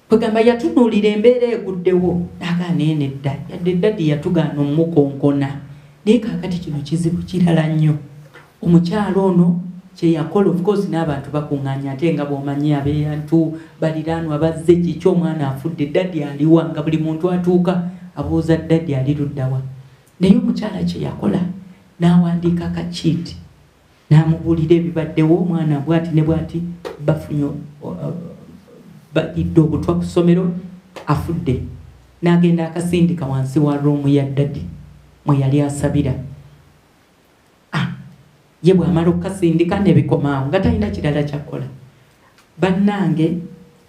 kwegamba yatunuulira embeera eguddewo n'agamba nedda yadde eddadi yatugaana omukonkona naye kaakati kino kizibu kirala nnyo omukyala ono kyeyakola of course n'abantu bakuŋŋaanya ate nga bw'omanyi abeeyantu baliraanwa bazze kiki omwana afudde ddadi aliwa nga buli muntu atuuka abuuza ddadi ali luddawa naye omukyala kyeyakola n'awandiika akakiiti n'amubuulira ebibaddewo omwana bw'ati ne bw'ati bafunye balidde obutwa ku ssomero afudde n'agenda akasindika wansi wa roomu ya ddadi mwe yali asabira ye bw'amala okukasindika ne bikomaawo nga talina kirala kyakkola bannange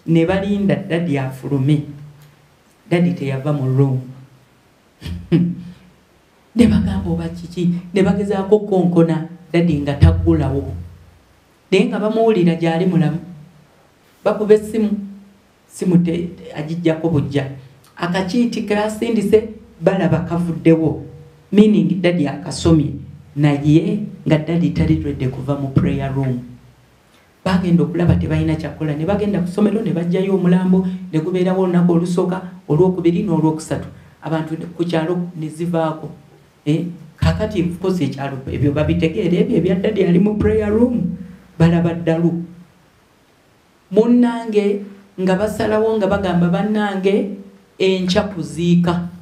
ne balinda ddadi afulume ddadi teyava mu roomu ne bagamba oba kiki ne bagezaako konkona ddadi nga taggulawo naye nga bamuwulira gy'ali mulamu bakuba essimu agijjako bujja akakiiti kasindise balaba kavuddewo meaning ddadi akasomye naye nga ddadi tali redde kuva mu prayer room bagenda okulaba tebalina kyakkola ne bagenda ku ssomero ne bajjayo omulambo ne gubeerawo olunaku olusooka olwokubiri n'olwokusatu abantu ku kyalo ne zivaako kakati mfukozi ekyalo ebyo babitegeera ebyo ebya ddadi ali mu prayer room balaba ddalu munnange nga basalawo nga bagamba bannange enkya kuziika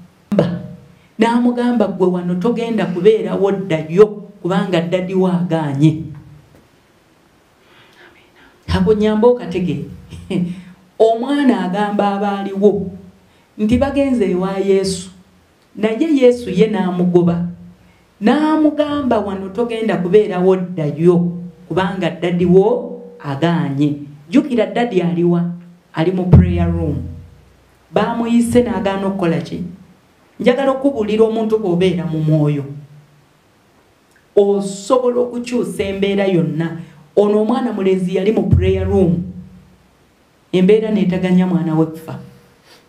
n'amugamba gwe wano togenda kubeerawo ddayo kubanga ddadi waagaanye akonyamba okategeere omwana agamba abaaliwo nti bagenze ewa Yesu naye Yesu ye n'amugoba n'amugamba wano togenda kubeerawo ddayo kubanga ddadi wo agaanye jjukira ddadi aliwa ali mu prayer room bamuyise n'agaana okukola ki njagala okubuulira omuntu bw'obeera mu mwoyo osobola okukyusa embeera yonna ono omwana mulenzi yali mu prayer room embeera neetaganya mwana we kufa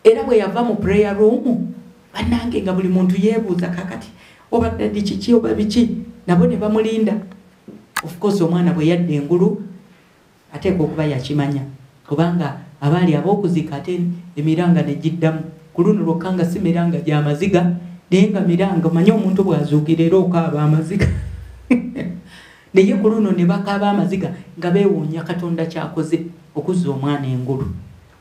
era bwe yava mu prayer room bannange nga buli muntu yeebuuza kakati oba ddadi kiki oba biki nabo ne bamulinda of course omwana bwe yadda engulu ateeka okuba yakimanya kubanga abaali ab'okuzika ate emiranga ne giddamu ku luno lwokka nga si miranga gy'amaziga naye nga miranga manye omuntu bw'azuukira era okaaba amaziga naye ku luno ne bakaaba amaziga nga beewuunya Katonda kyakoze okuzza omwana engulu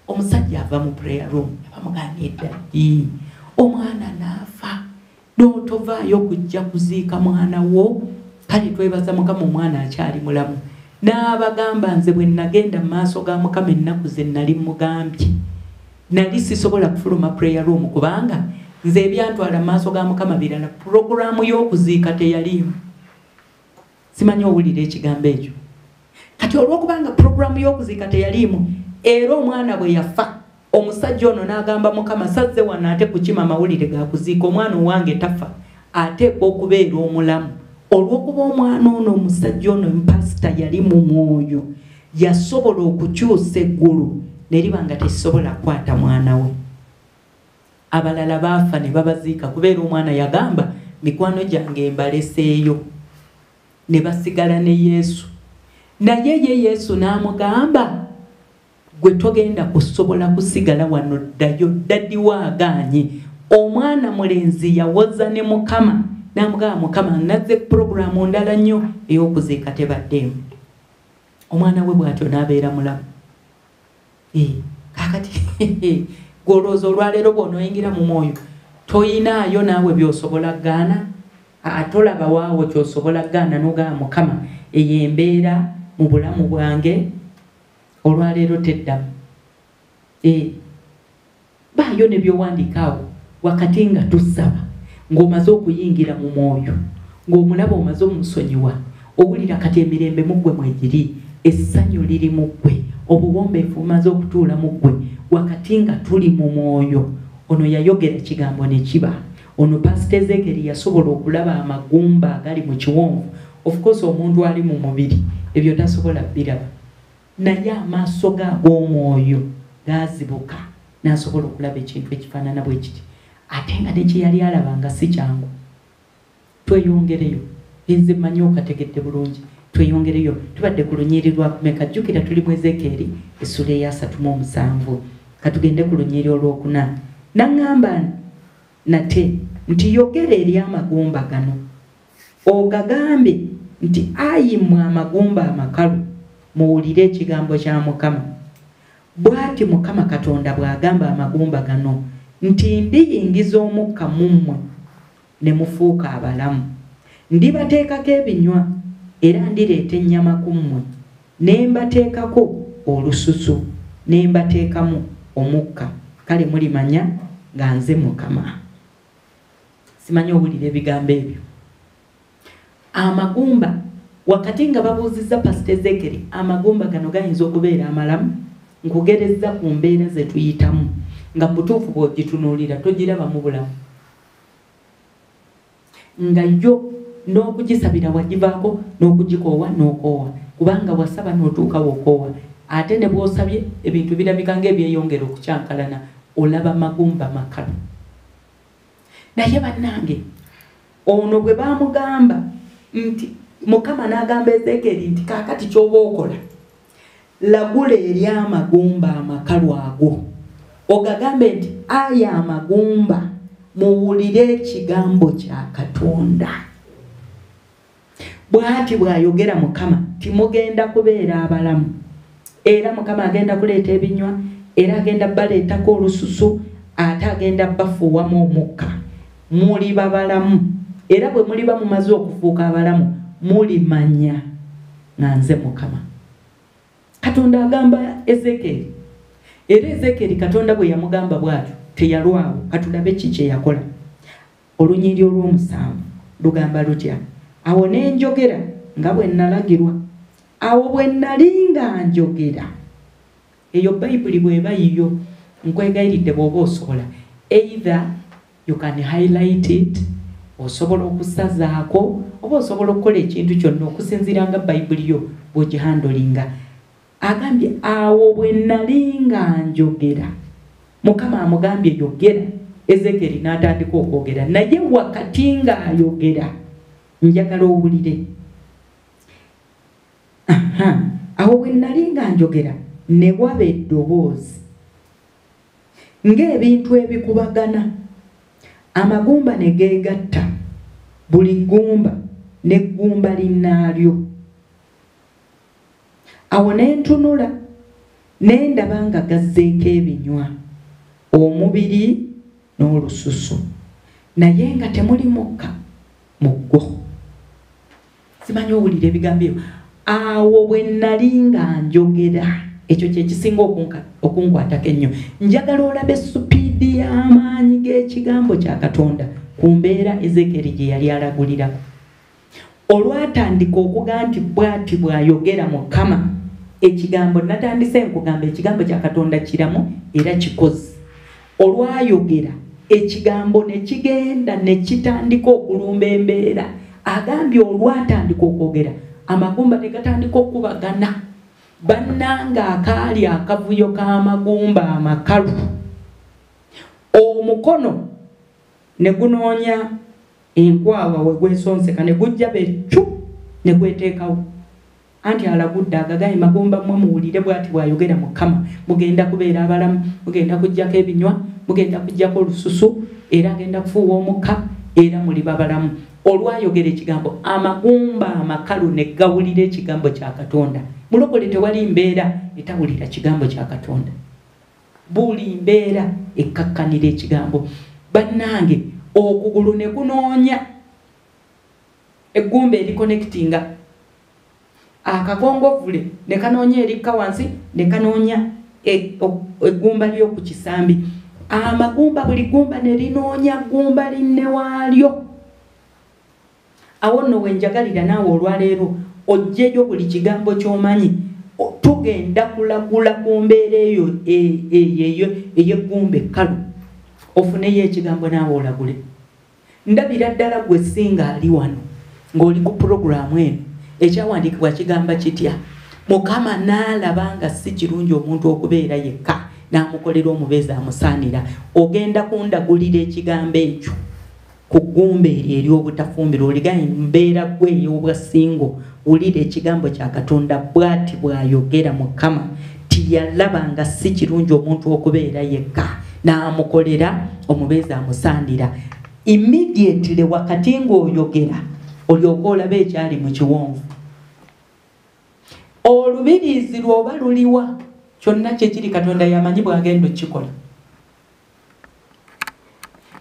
omusajja ava mu prayer room bamugambye ddadi omwana n'afa n'otovaayo kujja kuziika mwana wo kale twebaza Mukama omwana akyali mulamu n'abagamba nze bwe nagenda mu maaso ga Mukama ennaku ze nali mugambye nali sisobola kufuluma prayer room kubanga nze ebyantwala mu maaso ga Mukama birala puroguramu y'okuziika teyalimu simanyi owulira ekigambo ekyo kati olw'okubanga puroguramu y'okuziika teyalimu era omwana bwe yafa omusajja ono n'agamba Mukama sazze wano ate kukima amawulire ga kuziika omwana owange tafa ateekwa okubeera omulamu olw'okuba omwana ono omusajja ono mpasita yali mu mwoyo yasobola okukyusa eggulu ne liba nga tekisobola kukwata mwana we abalala baafa ne babaziika kubeera omwana yagamba mikwano gyange mbaleseeyo ne basigala ne Yesu naye ye Yesu n'amugamba gwe togenda kusobola kusigala wano ddayo ddadi waagaanye omwana mulenzi yawoza ne Mukama n'amugamba Mukama nazze puroguramu ndala nnyo ey'okuziika tebaddeemu omwana we bw'atyo n'abeera mulamu kakati gwolooza olwaleero bw'onooyingira mu mwoyo toyinaayo naawe by'osobola gaana atolaba waawo ky'osobola gaana n'ogamba Mukama eyo embeera mu bulamu bwange olwaleero teddamu. Baayo ne by'owandiikaawo wakati nga tusaba ng'omaze okuyingira mu mwoyo ng'omulaba omaze omusonyiwa owulira kati emirembe mu ggwe mwegiri, essanyu liri mu ggwe, obuwombeefu bumaze okutuula mu ggwe wakati nga tuli mu mwoyo. Ono yayogera kigambo ne kiba. Ono Pastor Ezekiel yasobola okulaba amagumba agali mu kiwonvu. Of course omuntu ali mu mubiri ebyo tasobola biraba, naye amaaso g'omwoyo gazibuka n'asobola okulaba ekintu ekifaanana bwe kiti. Ate nga nekye yali alabanga si kyangu. Tweyongereyo, nze mmanyi okategedde bulungi, tweyongereyo. Tubadde ku lunyiri lwa kumeka, jjukira tuli mu Ezekiel essula eya 37. Katugende ku lunyiri olwokuna. Naŋŋamba nate nti yogera eri amagumba gano ogagambe nti ayimmwe amagumba amakalu muwulire ekigambo kya Mukama. Bw'ati Mukama Katonda bw'agamba amagumba gano nti ndiyingiza omukka mu mmwe ne mufuuka abalamu. Ndibateekako ebinywa era ndireeta ennyama ku mmwe, ne mbateekako olususu ne mbateekamu omukka. Kale mulimanya nga nze Mukama. Simanyi owulira ebigambo ebyo. Amagumba wakati nga babuuzizza Pastor Ezekiel amagumba gano gayinza okubeera amalamu, nkugereza ku mbeera ze tuyitamu nga butuufu bw'ogitunuulira togiraba mu bulamu. Nga yo n'okugisabira wagivaako n'okugikoowa n'okoowa, kubanga wasaba n'otuuka wokoowa. Ate ne bw'osabye ebintu birabika ng'ebyeyongera okukyankalana, olaba magumba makalu. Naye bannange ono bwe baamugamba nti Mukama n'agamba Ezekiel nti kaakati ky'oba okola lagula eri amagumba amakalu ago ogagambe nti aya amagumba muwulire ekigambo kya Katonda. Bw'ati bw'ayogera Mukama timugenda kubeera abalamu, era Mukama agenda kuleeta ebinywa, era agenda baleetako olususu, ate agenda bafuuwamu omukka. Muliba balamu, era bwe muliba mumaze okufuuka abalamu mulimanya nga nze Mukama. Katonda agamba Ezekiel, era Ezekiel Katonda bwe yamugamba bw'atyo teyalwawo. Katulabe ki kye yakola. Olunyiri olw'omusanvu lugamba lutya? Awo ne njogera nga bwe nalagirwa, awo bwe nali nga njogera. Eyo Bayibuli bw'eba yiyo, nkwegayiridde bw'oba osobola, either you can highlight it, osobola okusazaako, oba osobola okukola ekintu kyonna okusinziira nga Bayibuli yo bw'ogihandolinga. Agambye awo bwe nali nga njogera. Mukama amugambye yogera, Ezekiel n'atandika okwogera, naye wakati nga ayogera njagala owulire. Awo bwe nali nga njogera ne waba eddoboozi ng'ebintu ebikubagana, amagumba ne geegatta, buli ggumba n'eggumba linnaalyo. Awo ne ntunula ne ndaba nga gazzeeko ebinywa, omubiri n'olususu, naye nga temuli mukka mu gwo. Simanyi owulira ebigambo ebyo. Awo bwe nali nga njogera, ekyo kye kisinga okunkwatako ennyo. Njagala olabe supiidi y'amaanyi g'ekigambo kya Katonda ku mbeera Ezekiel gye yali alagulirako. Olwatandika okuga nti bw'ati bw'ayogera Mukama, ekigambo natandise nkugamba ekigambo kya Katonda kiramu era kikozi. Olwayogera ekigambo ne kigenda ne kitandika okulumba embeera. Agambye olwatandika okwogera amagumba ne gatandika okubagana. Bannanga akaali akavuyo k'amagumba amakalu, omukono ne gunoonya enkwawa we gwesonseka ne gujja beccu ne gweteekawo. Anti alagudde agagaye magumba mmwe muwulire bw'ati bw'ayogera Mukama, mugenda kubeera abalamu, mugenda kujjako ebinywa, mugenda kujjako olususu, era agenda kufuuwa omukka, era muliba balamu. Olwayogera ekigambo amagumba amakalu ne gawulira ekigambo kya Katonda. Mulokole tewali mbeera etawulira kigambo kya Katonda. Buli mbeera ekkakkanira ekigambo. Bannange okugulu ne kunoonya eggumba ericonnectinga akakongovule ne kanoonya erikka wansi ne kanoonya eggumba ly'oku kisambi. Amagumba buli gumba ne linoonya ggumba linne waalyo. Awo nno wenjagalira naawe olwaleero ojjeyo buli kigambo ky'omanyi tugenda kulagula ku mbeera eyo ey'eggumba ekkalu ofuneyo ekigambo naawe olagule. Ndabira ddala gwe singa ali wano ng'oli ku puroguramu eno ekyawandiikibwa kigamba kitya? Mukama n'alaba nga si kirungi omuntu okubeera yekka n'amukolera omubeezi amusaanira. Ogenda kundagulira ekigambo ekyo ku ggumba eryo ery'obutafumbira oligaye mbeera gwe ey'obwasingo wulira ekigambo kya Katonda bw'ati bw'ayogera Mukama ti yalaba nga si kirungi omuntu okubeera yekka n'amukolera omubeezi amusaanira. Immediately wakati ng'oyogera olyoka olaba ekyali mu kiwonvu. Olubiriizi lwoba luliwa kyonna kyekiri Katonda yamanyi bw'agenda okukikola.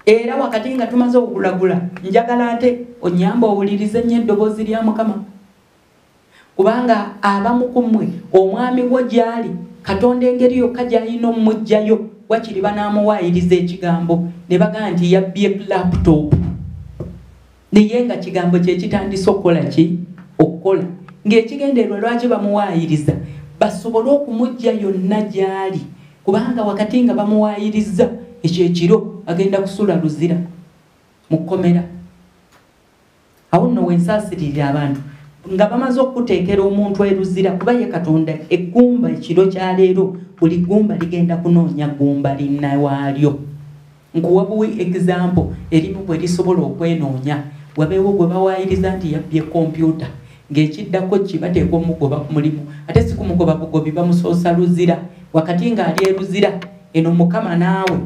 Era wakati nga tumaze okulagula njagala ate onyamba owulirize nnyo eddoboozi lya Mukama. Kubanga abamu ku mmwe omwami wo gy'ali Katonda engeri yokka gy'alina omumuggyayo wakiri banaamuwaayiriza ekigambo ne bagamba nti yabbye laptop naye nga kigambo kye kitandise okukola ki? Okukola. Ng'ekigendererwa lwaki bamuwaayiriza basobole okumugya yonna gy'ali kubanga wakati nga bamuwaayiriza ekyo ekiro agenda kusula luzira mu kkomera. Awo nno wensaasirira abantu nga bamaze okuteekera omuntu eruzira kuba ye Katonda eggumba ekiro kya leero buli ggumba ligenda kunoonya ggumba linna waalyo. Nkuwa buwi example erimu bwe lisobola okwenoonya wabeewo gwe bawaayiriza nti yabbye kompyuta ng'ekiddako kibateeka omugoba ku mulimu ate si kumugoba bugobi bamusoosa luzira wakati ng'ali eruzira eno Mukama naawe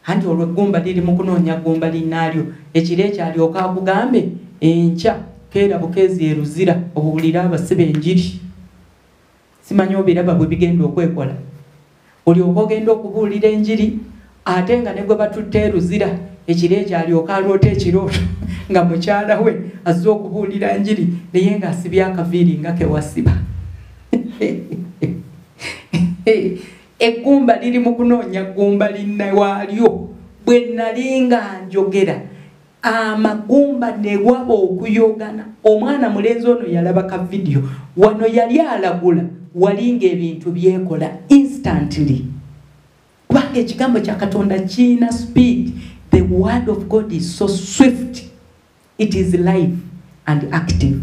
anti olwo eggumba liri mu kunoonya ggumba linnaalyo ekiro ekyalyoka akugambe enkya keera bukeezi eruzira obuwulira abasiba enjiri. Simanyi obiraba bwe bigenda okwekola olyoka ogenda okubuulira enjiri ate nga ne gwe batutte eruzira ekiro ekyalyoka alwota ekirooto nga mukyala we azze okubuulira njiri naye ng'asibye akaviiri nga kewasiba. Eggumba liri mu kunoonya ggumba linna waalyo. Bwe nali nga njogera amagumba ne waba okuyogana. Omwana mulenzi ono yalaba ka vidiyo wano yali alagula walinga ebintu byekola instantly kubanga ekigambo kya Katonda kiina speed. The word of God is so swift. It is live and active.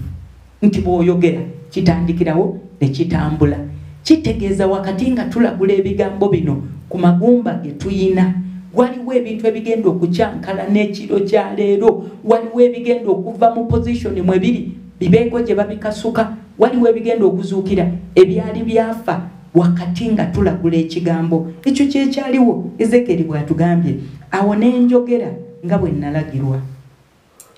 Nti bw'oyogera kitandikirawo ne kitambula. Kitegeeza wakati nga tulagula ebigambo bino ku magumba ge tuyina waliwo ebintu ebigenda okukyankala n'ekiro kya leero. Waliwo ebigenda okuva mu position mwe biri bibeeko gye babikasuka. Waliwo ebigenda okuzuukira ebyali byafa wakati nga tulagula ekigambo ekyo kyekyaliwo. Ezekieri bw'atugambye awo ne njogera nga bwe nalagirwa.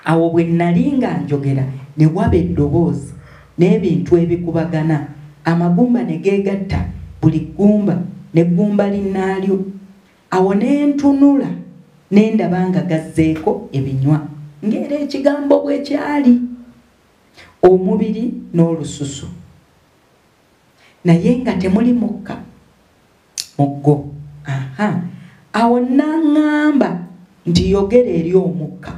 Awo bwe nali nga njogera ne waba eddoboozi n'ebintu ebikubagana amagumba ne geegatta buli ggumba n'eggumba linnaalyo. Awo ne ntunula ne ndaba nga gazzeeko ebinywa ng'era ekigambo bwe kyali omubiri n'olususu naye nga temuli mukka muggo. Awo naŋŋamba nti yogera eri omukka,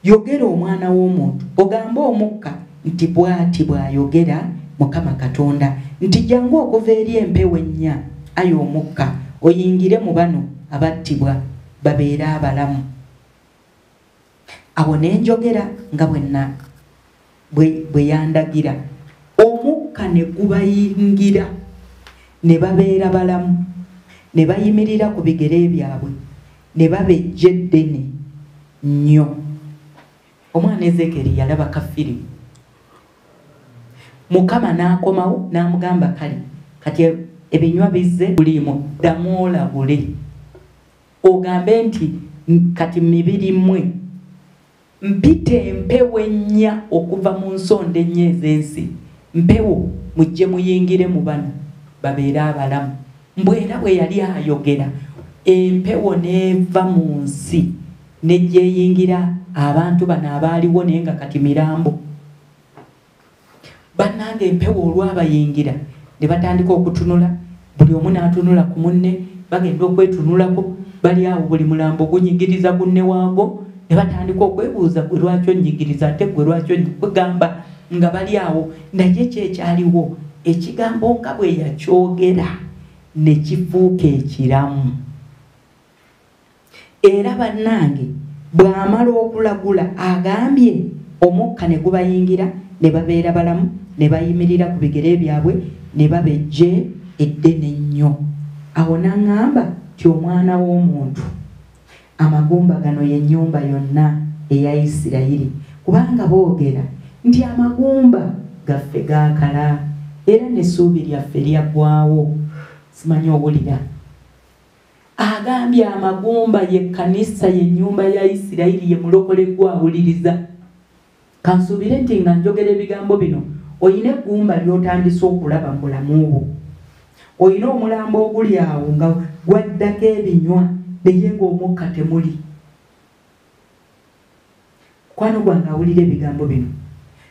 yogera omwana w'omuntu ogambe omukka nti bw'ati bw'ayogera Mukama Katonda nti jangu okuva eri empewo ennya ayi omukka oyingire mu bano abattibwa babeere abalamu. Awo ne njogera nga bwe yandagira omukka ne gubayingira ne babeera balamu ne bayimirira ku bigere byabwe ne babejja eddene nnyo. Omwana Ezekieri yalaba ka firimu. Mukama n'akomawo n'amugamba kale kati ebinywa bizze bulimu ddamu olabule ogambe nti kati mibiri mmwe mpite empewo ennya okuva mu nsonda ennya ez'ensi. Mpewo mujje muyingire mu bano babeere abalamu. Mbwera bwe yali ayogera empewo n'eva mu nsi nejjeeyingira abantu bano abaaliwo naye nga kati mirambo. Bano bannange empewo olwabayingira ne batandika okutunula buli omu n'atunula ku munne bagenda okwetunulako bali awo buli mulambo gunyigiriza gunne waago ne batandika okwebuuza gwe lwaki onnyigiriza ate gwe lwaki onyigamba nga bali awo naye kyekyaliwo ekigambo nga bwe yakyogera ne kifuuka ekiramu. Era bannange bw'amala okulagula agambye omukka ne gubayingira ne babeera balamu ne bayimirira ku bigere byabwe ne babejje eddene ennyo. Awo n'aŋŋamba ti omwana w'omuntu amagumba gano y'ennyumba yonna eya Isirayiri kubanga boogera nti amagumba gaffe gaakala era n'essuubi lyaffe lyaggwaawo. Simanyi owulira agambye amagumba ye kkanisa y'ennyumba ya Isirayiri ye mulokole gwawuliriza. Kansuubire nti nga njogera ebigambo bino oyina eggumba ly'otandise okulaba mu bulamu bwo. Oyina omulambo oguli awo nga gwaddako ebinywa naye ng'omukka temuli. Mukwano gwange awulira ebigambo bino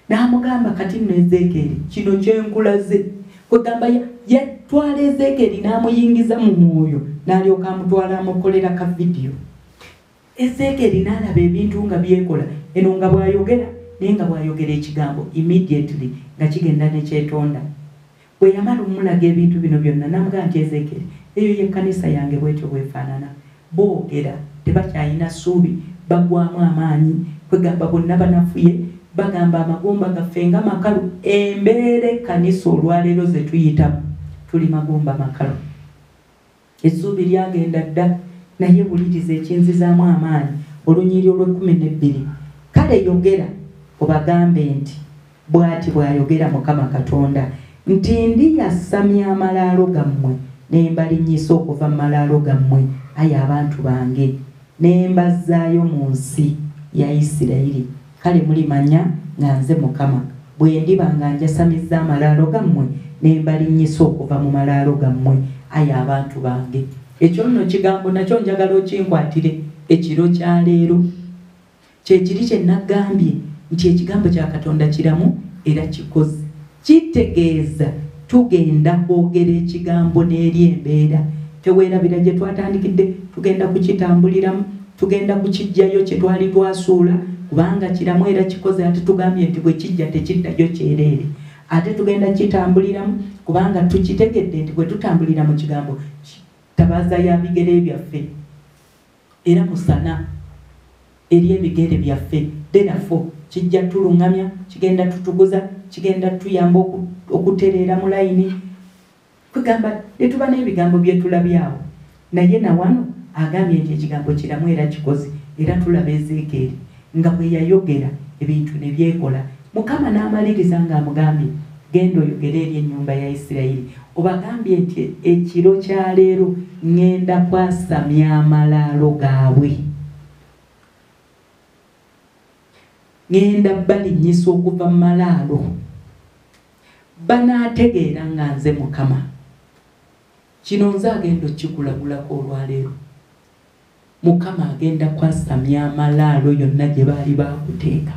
n'amugamba kati nno Ezeekeri kino kyenkulaze. Kwegamba yatwala Ezeekeri n'amuyingiza mu mwoyo n'alyoka amutwala amukolera ka vidiyo. Ezeekeri n'alaba ebintu nga byekola eno nga bw'ayogera naye nga bw'ayogera ekigambo immediately nga kigenda ne kyetonda. Bwe yamala omulaga ebintu bino byonna n'amugamba nti Ezeekeri eyo y'ekkanisa yange bwetyo bwefaanana. Boogera tebakyalina ssuubi bagwamu amaanyi kwegamba bonna banafuye bagamba amagumba gaffe nga makalu. Embeera ekkanisa olwaleero ze tuyitamu tuli magumba makalu. Essuubi lyagenda dda naye wuliriza ekinzizaamu amaanyi Olunyiri olw'12. Kale yogera obagambe nti bw'ati bw'ayogera Mukama Katonda nti ndiyasamya amalaalo gammwe ne mbalinnyisa okuva mu malaalo gammwe aye abantu bange ne mbazzaayo mu nsi ya Isirayiri. Kale mulimanya nga nze Mukama bwe ndiba nga njasamizza amalaalo gammwe ne mbalinnyisa okuva mu malaalo gammwe aye abantu bange. Ekyo nno kigambo nakyo njagala okinkwatire ekiro kya leero. Kyekiri kye nagambye nti ekigambo kya Katonda kiramu era kikoze. Kitegeeza tugenda kwogera ekigambo n'eri embeera. Teweerabira gye twatandikidde tugenda kukitambuliramu, tugenda kukiggyayo kye twali twasuula kubanga kiramu era kikoze. Ate tugambye nti bwe kijja tekiddayo kyereere. Ate tugenda kitambuliramu kubanga tukitegedde nti bwe tutambulira mu kigambo tabaza ya bigere byaffe era musana eri ebigere byaffe therefore kijja tulungamya, kigenda tutuguza, kigenda tuyamba okutereera mu layini. Kugamba netuba n'ebigambo bye tulabyawo naye na wano agambye nti ekigambo kiramu era kikoze. Era tulaba Ezeekeri nga bwe yayogera ebintu ne byekola. Mukama n'amaliriza ng'amugambye genda oyogere eri ennyumba ya Isirayiri obagambye nti ekiro kya leero ngenda kwasamya amalaalo gaabwe, ngenda balinnyisa okuva mu malaalo. Banaategeera nga nze Mukama. Kino nze agenda okikulagulako olwaleero. Mukama agenda kwasamya amalaalo yonna gye baali baakuteeka,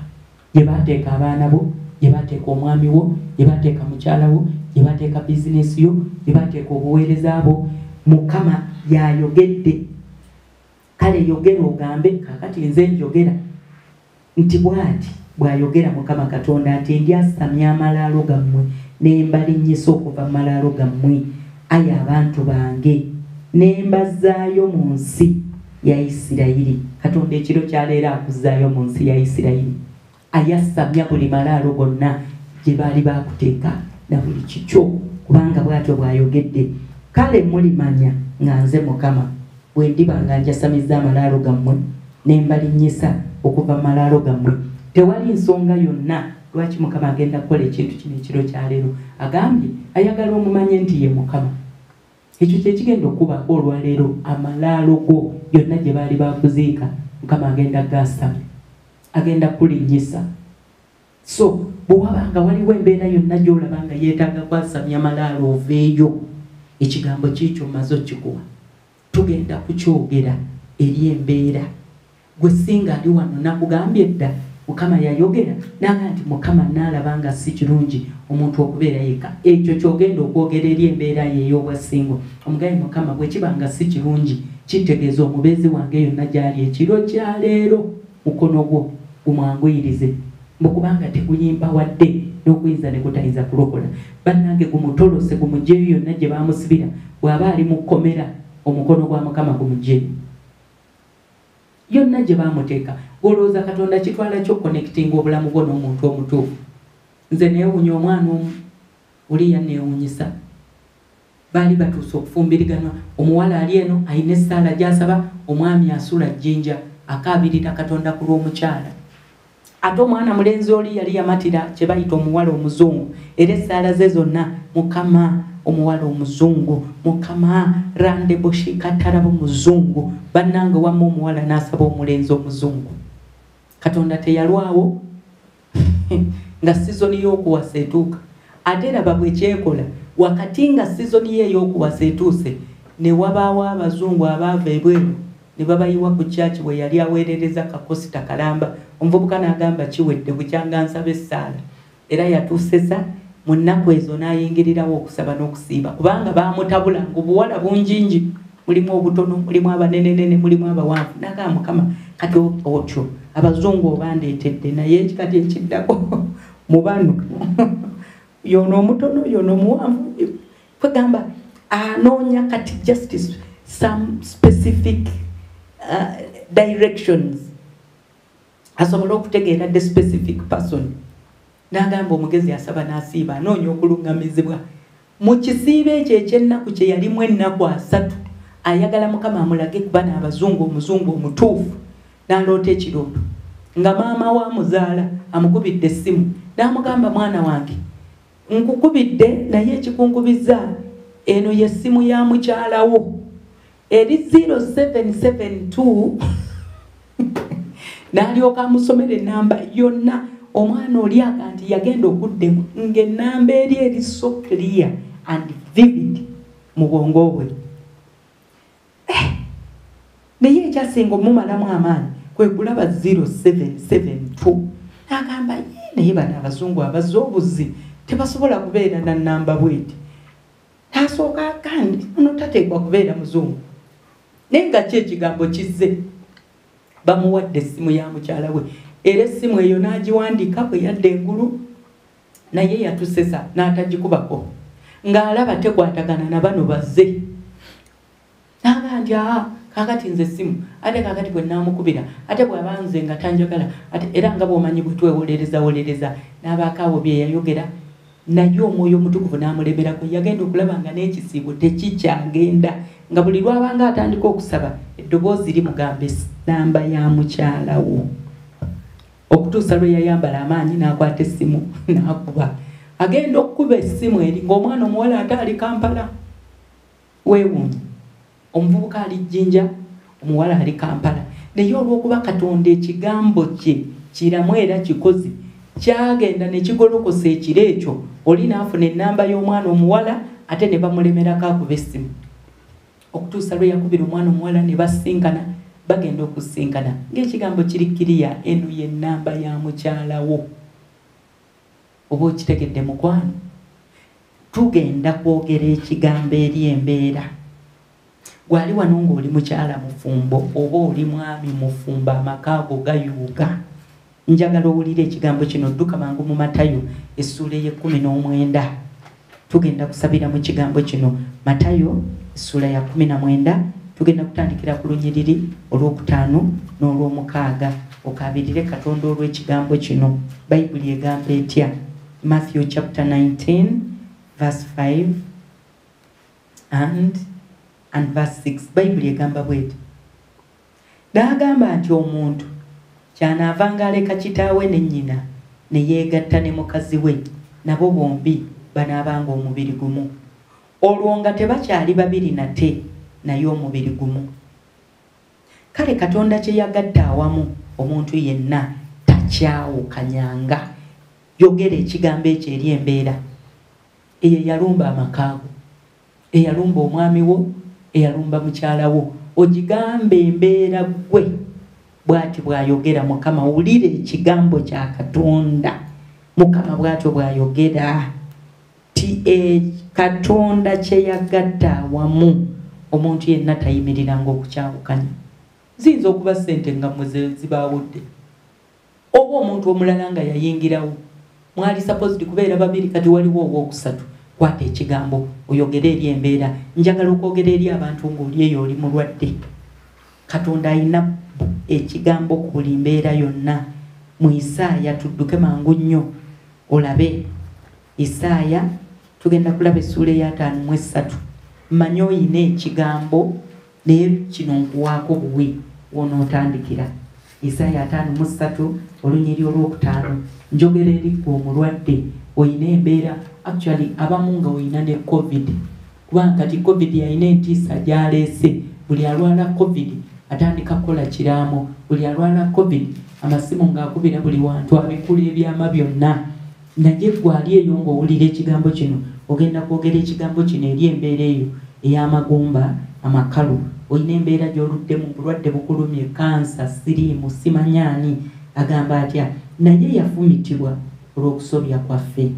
gye baateeka abaana bo, gye baateeka omwami wo, gye baateeka mukyala wo, gye baateeka bizinesi yo, gye baateeka obuweereza bo. Mukama yayogedde. Kale yogera ogambe kakati nze njogera nti bw'ati bw'ayogera Mukama Katonda nti ndyasamya amalaalo gammwe ne mbalinnyisa okuva mu malaalo gammwe aye abantu bange ne mbazzaayo mu nsi ya Isirayiri. Katonda ekiro kyaleero akuzzaayo mu nsi ya Isirayiri. Ayasamya buli malaalo gonna gye baali baakuteeka na buli kikyo kubanga bw'atyo bw'ayogedde. Kale mulimanya nga nze Mukama bwe ndiba nga njasamizza amalaalo gammwe ne mbalinnyisa okuva mu malaalo gammwe. Tewali nsonga yonna lwaki Mukama agenda kukola ekintu kino ekiro kya leero. Agambye ayagala omumanye nti ye Mukama. Ekyo kye kigenda okubaako olwaleero. Amalaalo go yonna gye baali baakuziika Mukama agenda gasamya, agenda kulinnyisa. So bwe wabanga waliwo embeera yonna gy'olaba nga yeetaaga kwasamya amalaalo oveeyo, ekigambo kiikyo mmaze okikuwa. Tugenda kukyogera eri embeera. Gwe singa ali wano nakugambye dda Mukama yayogera nanga nti Mukama nalabanga si kirungi omuntu okubeera yeka ekyo kyogenda okwogera eri embeera ye ey'obwasingo omugayi Mukama bwe kibanga si kirungi kitegeeza omubeezi wange yonna gyali ekiro kya leero mukono gwo gumwanguyirize mbukubanga teguyimba wadde n'okuyinza ne gutayinza kulokola bannange gumutolose gumujeyo yonna gye bamusibira bw'aba ali mu kkomera omukono gwa Mukama gumujeyo yonna gye bamuteeka olowooza Katonda kitwala kyo connecting obulamu bwo n'omuntu omutuufu nze neewunya omwana omu oliya neewunyisa baali batuuse okufumbiriganwa omuwala ali eno ayina essaala gy'asaba omwami asula jjinja akaabirira Katonda ku lw'omukyala ate omwana mulenzi oli yali yamatira kye bayita omuwala omuzungu era essaala ze zonna Mukama omuwala omuzungu Mukama randeboshi katarabo muzungu bannange wamma omuwala n'asaba omulenzi omuzungu Katonda teyalwawo nga sizoni y'okuwasa etuuka ate raba bwe kyekola wakati nga sizoni ye ey'okuwasa etuuse ne wabaawo abazungu abaava ebweru ne babayiwa ku kyaki bwe yali aweerereza kakosita kalamba omuvubuka n'agamba kiwedde bukyanga nsaba essaala era yatuuseza mu nnaku ezo n'ayingirirawo okusaba n'okusiiba kubanga baamutabula ng'obuwala bungingi mulimu obutono mulimu abanenenene mulimu abawanvu n'agamba Mukama kati otyo abazungu obandeetedde naye ekikati ekiddako mu bano yono omutono yono omuwanvu kwegamba anoonya kati justice some specific directions asobola okutegeera the specific person n'agamba omugezi asaba n'asiiba anoonya okulungamizibwa mu kisiibe ekyo eky'ennaku kye yalimu ennaku 3 ayagala Mukama amulage kuba n'abazungu omuzungu omutuufu n'aloota ekirooto nga maama we amuzaala amukubidde essimu n'amugamba mwana wange nkukubidde naye ekikunkubiza eno y'essimu ya mukyalawo eri 0772 n'alyoka amusomera ennamba yonna omwana oli akanti yagenda okuddemu ng'ennamba eri so clear and vivid mu bwongo bwe naye ekyasinga omumalamu amaanyi kwe kulaba 0772 n'agamba naye bano abazungu abazza obuzi tebasobola kubeera na nnamba bweti n'asooka kandi muno tateekwa kubeera muzungu naye nga ki ekigambo kizze bamuwadde essimu ya mukyala we era essimu eyo n'agiwandiika bwe yadde engulu naye yatusesa n'atagikubako ng'alaba tekwatagana na bano bazze n'agamba nti kakati nze essimu ate kakati bwe naamukubira ate bw'aba nze nga tanjagala ate era nga bw'omanyi bwe twewolereza n'abaakaawo bye yayogera naye omwoyo omutukuvu n'amulemerako yagenda okulaba nga n'ekisiibo tekikyagenda nga buli lwabanga atandika okusaba eddoboozi limugamba ennamba ya mukyalawo okutuusa lwe yayambala amaanyi n'akwata essimu n'akuba agenda okukuba essimu eri ng'omwana omuwala ate ali Kampala weewuunye omuvubuka ali Jjinja omuwala ali Kampala naye olw'okuba Katonda ekigambo kye kiramu era kikozi kyagenda ne kigolokosa ekiro ekyo oli n'afuna ennamba y'omwana omuwala ate ne bamulemerako akuba essimu okutuusa lwe yakubira omwana omuwala ne basinkana bagenda okusinkana ng'ekigambo kiri kiriya eno y'ennamba ya mukyalawo oba okitegedde mukwano tugenda kwogera ekigambo eri embeera gwali wano ng'oli mukyala mufumbo oba oli mwami mufumbo amakaago gayuuga njagala owulira ekigambo kino dduka mangu mu Matayo essuula ye-19 tugenda kusabira mu kigambo kino Matayo essuula ya 19 tugenda kutandikira ku lunyiriri olw'okutaano n'olw'omukaaga okaabirire Katonda olw'ekigambo kino Bayibuli egamba etya Matthew chapter 19 verse 5 and verse 6 Bayibuli egamba bweti n'agamba nti omuntu kyanaavanga aleka kitaawe ne nnyina ne yeegatta ne mukazi we nabo bombi banaabanga omubiri gumu olwo nga tebakyali babiri nate naye omubiri gumu kale Katonda kye yagadde awamu omuntu yenna takyawukanyanga yogera ekigambo ekyo eri embeera eyo yalumba amakaago eyalumba omwami wo eyalumba mukyala wo ogigambe embeera gwe bwati bwayogera Mukama, wulire ekigambo kya Katonda. Mukama bwatyo bwayogera ti Katonda kye yagatta wamu omuntu yenna tayimiriranga okukyawukanya. Ziyinza okuba ssente nga mmwe zibaawudde, oba omuntu omulala nga yayingirawo, mwali supposed kubeera babiri kati waliwo owookusatu. Kwata ekigambo oyogere eri embeera. Njagala okwogera eri abantu ng'oli eyo oli mulwadde. Katonda alina ekigambo ku buli mbeera yonna. Mu Isaaya tudduke mangu nnyo olabe Isaaya tugenda kulaba essuula ya 5:3. Mmanyi oyina ekigambo naye kino nkuwaako buwi wonootandikira. Isaaya 5:3 olunyiri olwokutaano. Njogera eri gwe omulwadde oyina embeera, actually abamu nga oyina ne COVID, kubanga kati COVID yalina entiisa gyaleese. Buli alwala COVID atandika kukola kiraamo, buli alwala COVID amasimu ng'akubira buli wantu abikula ebyama byonna. Naye gwe ali eyo ng'owulira ekigambo kino, ogenda kwogera ekigambo kino eri embeera eyo ey'amagumba amakalu. Oyina embeera gy'oluddemu, bulwadde bukulumye, kansa, siriimu, simanyaani. Agamba atya? Naye yafumitibwa olw'okusobya kwaffe,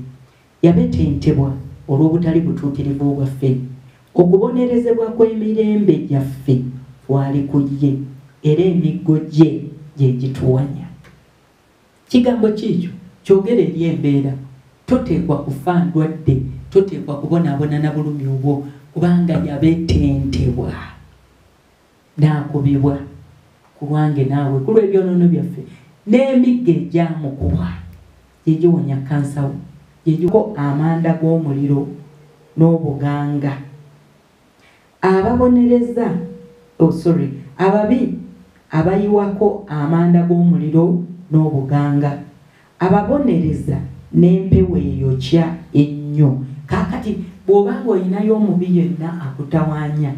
yabetentebwa olw'obutali butuukirivu bwaffe, okubonerezebwa kw'emirembe gyaffe kwali ku ye, era emiggo gye gye gituwanya. Kigambo kikyo kyogera eri embeera. Toteekwa kufa ndwadde, toteekwa kubonaabona na bulumi obwo, kubanga yabetentebwa n'akubibwa ku lwange naawe, ku lw'ebyonoono byaffe, n'emiggo egyamukuba gye giwonya kansa wo, gye giko amanda g'omuliro n'obuganga. Ababonereza ababi abayiwako amanda g'omuliro n'obuganga, ababonereza n'empewo eyokya ennyo. Kaakati bw'obanga olinayo omubi yenna akutawaanya,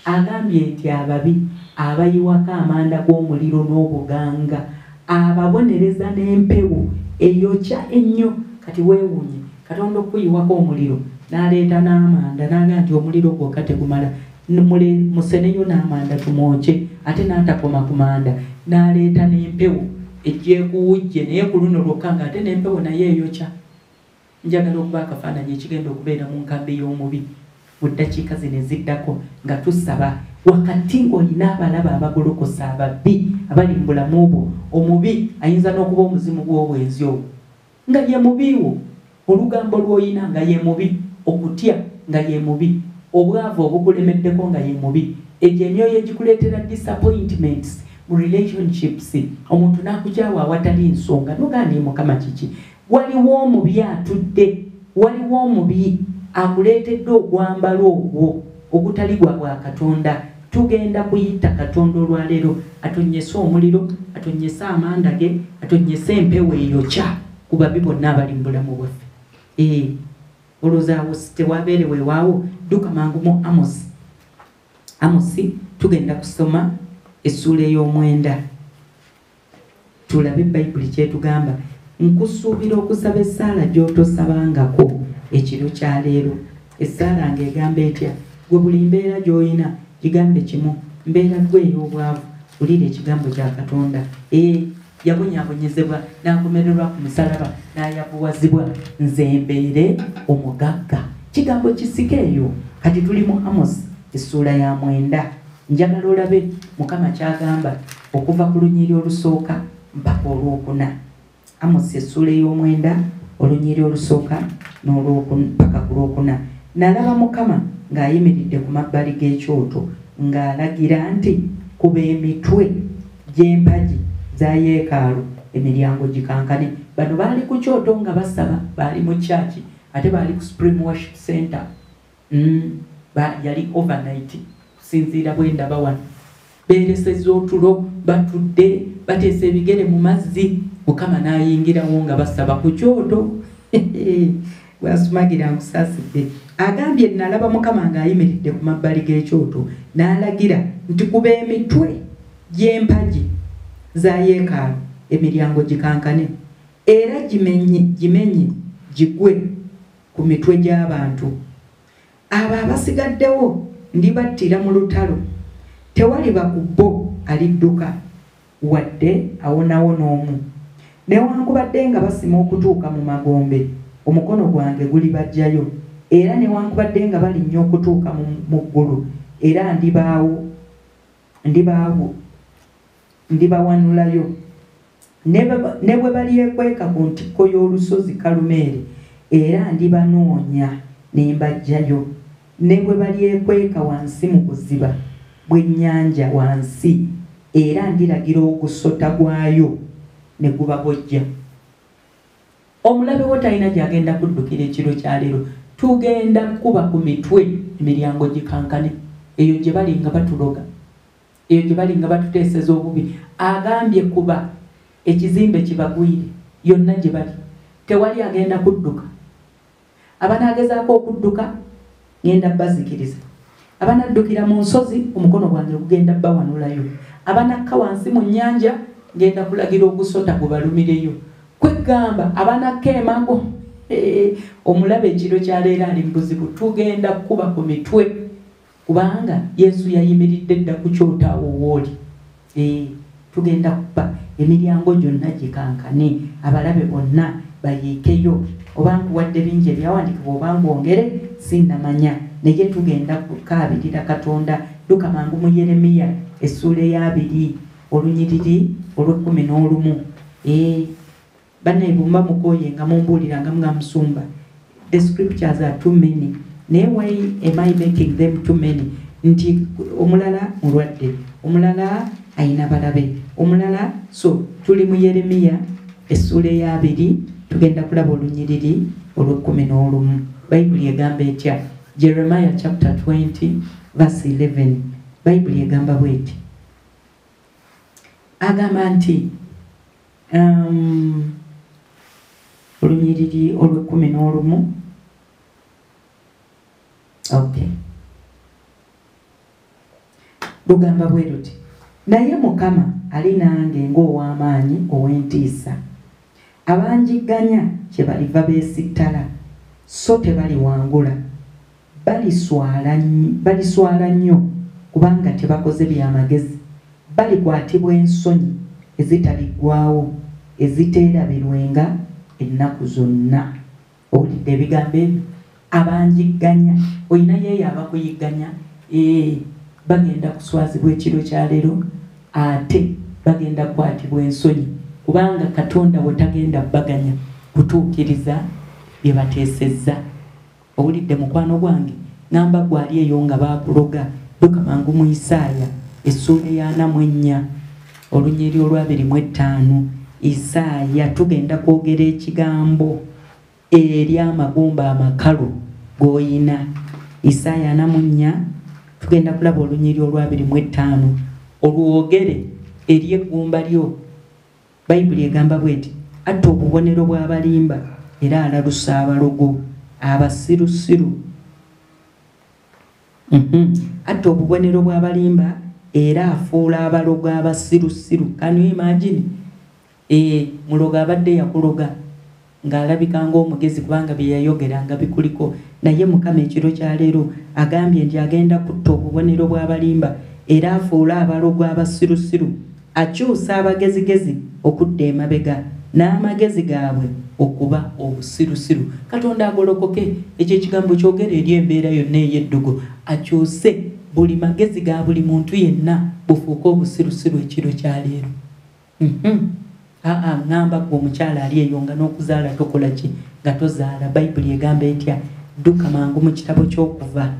agambye nti ababi abayiwako amanda g'omuliro n'obuganga, ababonereza n'empewo eyokya ennyo. Kati weewuunye Katonda okuyiwako omuliro n'aleeta n'amanda n'agamba nti omuliro gwokka tegumala, museneyo n'amanda tumwokye, ate n'atakoma ku manda n'aleeta n'empewo egyekuwujje, naye ku luno lwokka ng'ate n'empewo naye eyokya. Njagala okuba akafaananyi ekigenda okubeera mu nkambi y'omubi mu ddakiika zino eziddako nga tusaba wakati ng'olina abalaba abagolokosa ababbi abali mu bulamu bwo. Omubi ayinza n'okuba omuzimu gw'obwenzi obwo nga ye mubiwo, olugambo lw'oyina nga ye mubi, okutya nga ye mubi, obwavu obukulemeddeko nga ye mubi. Egyo emyoyo egikuleetera disappointments mu relationships, omuntu n'akukyawa awatali nsonga. Nogambye Mukama kiki? Waliwo omubi atudde, waliwo omubi akuleetedde ogwambala ogwo ogutali gwa bwa Katonda. Tugenda kuyita Katonda olwaleero atonnyese omuliro, atonnyese amanda ge, atonnyese empewo eyokya ku babi bonna abali mu bulamu bwaffe. Olowooza tewabeere weewaawo? Dduka mangu mu Amosi tugenda kusoma essuula ey'omwenda, tulabe Bayibuli kyetugamba. Nkusuubira okusaba essaala gy'otosabangako ekiro kya leero. Essaala ng'egamba etya? Gwe buli mbeera gy'oyina kigambe kimu, mbeera gwe ey'obwavu, wulira ekigambo kya Katonda. Yabonyaabonyezebwa n'akomererwa ku musalaba n'ayavuwazibwa, nze mbeere omugagga. Kigambo kisike eyo. Kati tuli mu Amosi essuula ya 9. Njagala olabe Mukama kyagamba okuva ku lunyiri olusooka mpaka olwokuna. Amosi essuula ey'omwenda olunyiri olusooka mpaka ku lwokuna. Nalaba Mukama ng'ayimiridde ku mabbali g'ekyoto ng'alagira nti kuba emitwe gy'empagi za yeekaalu emiryango gikankane. Bano baali ku kyoto nga basaba, baali mu kyaki, ate baali ku Supreme Worship Center. Yali overnight kusinziira bwe ndaba wano. Beeresezza otulo, batudde bateesa ebigere mu mazzi. Mukama n'ayingirawo nga basaba ku kyoto. Bwasumagira nkusaasidde. Agambye nalaba Mukama ng'ayimiridde ku mabbali g'ekyoto n'alagira nti kuba emitwe gy'empagi za yeekaalu emiryango gikankane, era gimenye gigwe ku mitwe gy'abantu. Abo abasigaddewo ndibattira mu lutalo, tewaliba ku bo alidduka. wadde awonawo n'omu. Newankubadde nga basima okutuuka mu magombe, omukono gwange guli bajjayo, era newankubadde nga balinnya okutuuka mu ggulu, era ndibawanulayo. Ne bwe balyekweka ku ntikko y'olusozi Kalumeeri, era ndibanoonya ne mbajjayo. Ne bwe balyekweka wansi mu buziba bw'ennyanja wansi, era ndiragira ogusota gwayo ne gubabojja. Omulabe wo talina gy'agenda kuddukira ekiro kya leero. Tugenda kuba ku mitwe emiryango gikankane. Eyo gye bali nga batuloga, eyo gye bali nga batuteeseza obubi. Agambye kuba ekizimbe kibagwire, yonna gye bali tewali agenda kudduka. Abanaagezaako okudduka ngenda bazikiriza. Abanaddukira mu nsozi, omukono gwange gugenda bawanulayo. Abanakka wansi mu nnyanja, ngenda kulagira ogusota gubalumireyo. Kwegamba abanakka emago, omulabe ekiro kya leero ali mu buzibu. Tugenda kuba ku mitwe, kubanga Yesu yayimiridde dda ku kyotaawo wooli. Tugenda kuba emiryango gyonna gikankane, abalabe bonna bayiikeyo. Oba nkuwadde bingi ebyawandikibwa oba ngwongere sinnamanya, naye tugenda kukaabirira Katonda. Luka mangu mu Yeremiya essuula eya 2 olunyiriri olw'11. Bannayibumba mukooye nga mumbuuliranga nga musumba. The scriptures are too many. Naye why am I making them too many? Nti omulala mulwadde, omulala ayina balabe, omulala. So tuli mu Yeremiya essuula eya 2 tugenda kulaba olunyiriri olw'11. Bayibuli egamba etya? Jeremiah chapter 20 verse 11. Bayibuli egamba bweti. Agamba nti olunyiriri olw'11. Okay. Lugamba bwe luti, naye Mukama ali nange ng'ow'amaanyi ow'entiisa. Abanjigganya kye baliva beesittala, so tebaliwangula. Baliswala nnyo kubanga tebakoze by'amagezi. Balikwatibwa ensonyi ezitaliggwaawo, eziteerabirwenga ennaku zonna. Owulidde ebigambo ebyo? Abanjigganya, olina yeeyo abakuyigganya. Bagenda kuswazibwa ekiro kya leero, ate bagenda kukwatibwa ensonyi, kubanga Katonda we tagenda baganya kutuukiriza bye bateesezza. Owulidde mukwano gwange? Ngamba gwali eyo nga baakuloga. Luka mangu mu Isaaya essuula ya 44 olunyiriri olwa 25. Isaaya tugenda kwogera ekigambo eri amagumba amakalu g'oyina. Isaaya 44 tugenda kulaba olunyiriri olwa 25 olwogere eri eggumba lyo. Bayibuli egamba bweti, atta obubonero bw'abalimba era alalusa abalogo abasirusiru. Atta obubonero bw'abalimba era afuula abalogo abasirusiru. Can you imagine? Muloga abadde yakuloga ng'alabika ng'omugezi kubanga bye yayogeranga bikuliko. Naye Mukama ekiro kya leero agambye nti agenda kutta obubonero bw'abalimba era afuula abalogo abasirusiru. Akyusa abagezigezi okudda emabega n'amagezi gaabwe okuba obusirusiru. Katonda agolokoke. Ekyo ekigambo kyogera eri embeera yonna ey'eddogo. Akyuse buli magezi ga buli muntu yenna bufuuka obusirusiru ekiro kya leero. Ngamba gwe omukyala ali eyo nga n'okuzaala tokola ki? Nga tozaala. Bayibuli egamba etya? Dduka mangu mu kitabo ky'Okuva.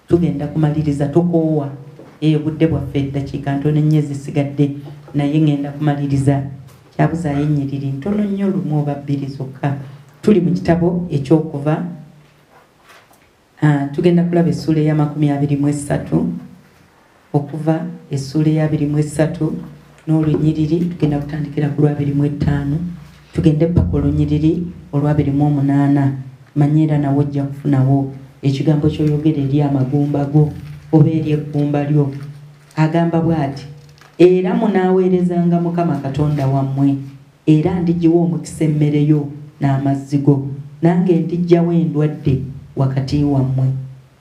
Tugenda kumaliriza, tokoowa. Budde bwaffe eddakiika ntono nnyo zisigadde, naye ngenda kumaliriza. Kyabuzaayo ennyiriri ntono nnyo, lumu oba bbiri zokka. Tuli mu kitabo eky'Okuva. Tugenda kulaba essuula eya 23. Okuva essuula eya 23 n'olunyiriri tugenda kutandikira ku lwa 25. Tugende paka olunyiriri olwa 28. Manyiira nawo ojja kufunawo ekigambo ky'oyogera eri amagumba go oba eri eggumba lyo. Agamba bw'ati, era munaaweerezanga Mukama Katonda wammwe, era ndigiwa omukisa emmere yo n'amazzi go, nange ndiggyawo endwadde wakati wammwe.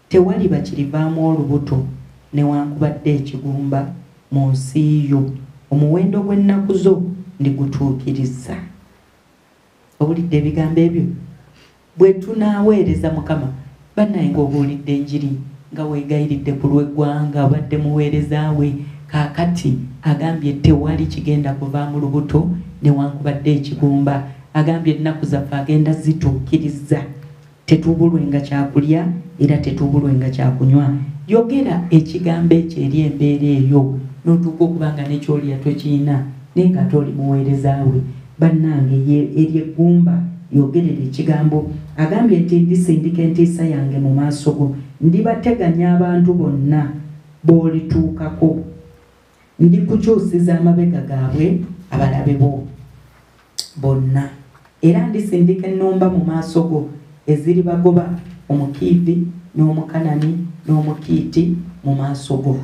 Tewaliba kirivaamu olubuto newankubadde ekigumba mu nsi yo. omuwendo gw'ennaku zo ndigutuukiriza. Owulidde ebigambo ebyo? Bwe tunaaweereza Mukama bannaye ng'obuulidde enjiri nga weegayiridde ku lw'eggwanga obadde muweereza we, kaakati agambye tewali kigenda kuva mu lubuto newankubadde ekigumba. Agambye ennaku zaffe agenda zituukiriza, tetuubulwenga kyakulya era tetuubulwenga kyakunywa. Yogera ekigambo ekyo eri embeera eyo n'otuuka okubanga nekyolya tokiina naye nga toli muweereza we. Bannange eri eggumba yogerera ekigambo. Agambye nti ndisindika entiisa yange mu maaso go, ndibateganya abantu bonna b'olituukako, ndikukyusiza amabega gaabwe abalabe bo bonna, era ndisindika ennumba mu maaso go eziri bagoba Omukiivi n'Omukanani n'Omukiiti mu maaso go.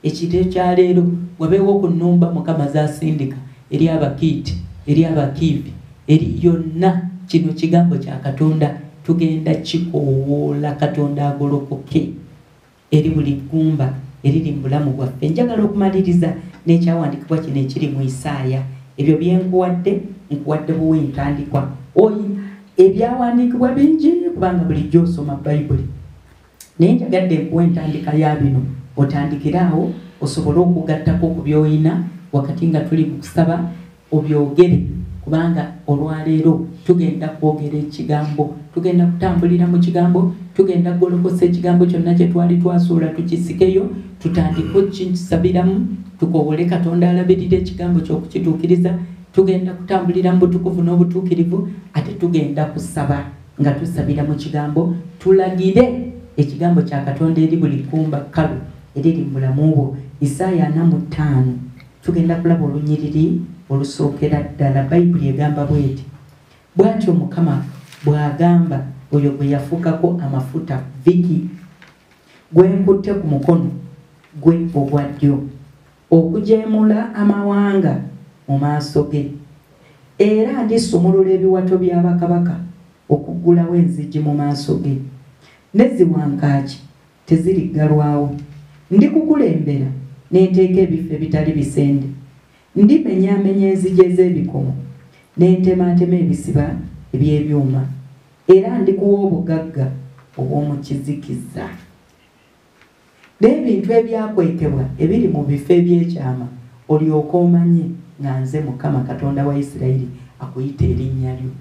Ekiro kya leero wabeewo ku nnumba Mukama zasindika eri Abakiiti, eri Abakiivi, eri yonna. Kino kigambo kya Katonda tugenda kikoowoola Katonda agolokoke eri buli ggumba eriri mu bulamu bwaffe. Njagala okumaliriza n'ekyawandiikibwa kino ekiri mu Isaaya. Ebyo bye nkuwadde buwe ntandikwa. Ebyawandiikibwa bingi kubanga bulijjo osoma Bayibuli, naye njagadde nkuwa entandika ya bino otandikiraawo osobole okugattako ku by'oyina wakati nga tuli mu kusaba obyogere, kubanga olwaleero tugenda kwogera ekigambo, tugenda kutambulira mu kigambo, tugenda kugolokosa ekigambo kyonna kye twali twasuula tukisikeyo, tutandike okukisabiramu, tukoowole Katonda alabirira ekigambo ky'okukituukiriza. Tugenda kutambulira mu butukuvu n'obutuukirivu, ate tugenda kusaba nga tusabira mu kigambo, tulagire ekigambo kya Katonda eri buli ggumba kkalu eriri mu bulamu bwo. Isaaya 45 tugenda kulaba olunyiriri olusookera ddala. Bayibuli egamba bw'eti: bw'atyo Mukama bw'agamba oyo gwe yafuukako amafuta Viki, gwe nkutte ku mukono gwe ogwa ddyo okujeemula amawanga mu maaso ge, era ndisumulula ebiwato bya bakabaka okuggulawo enzigi mu maaso ge, n'eziwankaaki teziriggalwawo. Ndikukulembera n'enteeka ebifo ebitali bisende, ndimenyaamenya enzigi ez'ebikomo n'entemaatema ebisiba eby'ebyuma, era ndikuwa obugagga obw'omu kizikiza. N'ebintu ebyakwekebwa ebiri mu bifo eby'ekyama olyoke omanye nga nze Mukama Katonda wa Isirayiri akuyita erinnya lyo.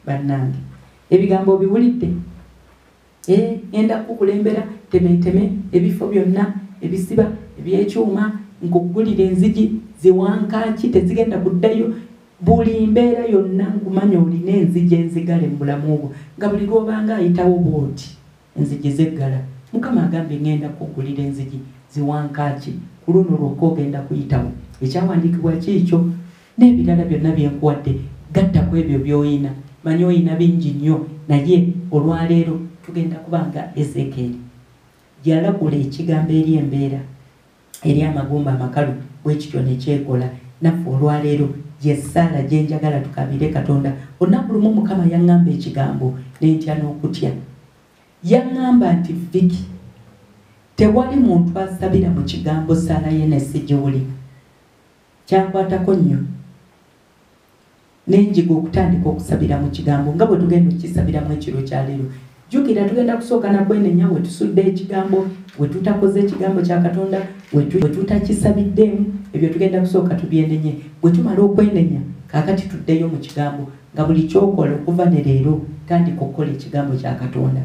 Bannange ebigambo biwulidde? Ngenda kukulembera temeteme ebifo byonna ebisiba eby'ekyuma, nkuggulira enzigi ziwankaaki tezigenda kuddayo. Buli mbeera yonna nkumanya olina enzigi enzigale mu bulamu bwo, nga buli lw'obanga ayitawo bw'oti enzigi zeggala. Mukama agambye ngenda kuggulira enzigi ziwankaaki, ku luno lwokka ogenda kuyitawo. Ekyawandiikibwa kiikyo n'ebirala byonna bye nkuwadde gatta ku ebyo by'oyina. Manyi oyina bingi nnyo, naye olwaleero tugenda kubanga Ezekieri gy'alagula ekigambo eri embeera eri amagumba amakalu bwe kityo ne kyekola. Naffe olwaleero gy'essaala gye njagala tukabire Katonda. Olunaku lumu Mukama yaŋŋamba ekigambo ne ntya n'okutya. Yaŋŋamba nti Viki, tewali muntu asabira mu kigambo ssaala ye ne sigiwuli. Kyankwatako nnyo n'enjiga okutandika okusabira mu kigambo nga bwe tugenda okukisabiramu ekiro kya leero. Jjukira tugenda kusooka na bwenenya we tusudde ekigambo, we tutakoze ekigambo kya Katonda, we tutakisabiddeemu, ebyo tugenda kusooka tubyenenye. Bwe tumala okwenenya kaakati tuddeyo mu kigambo nga buli kyokola okuva ne leero tandika okukola ekigambo kya Katonda.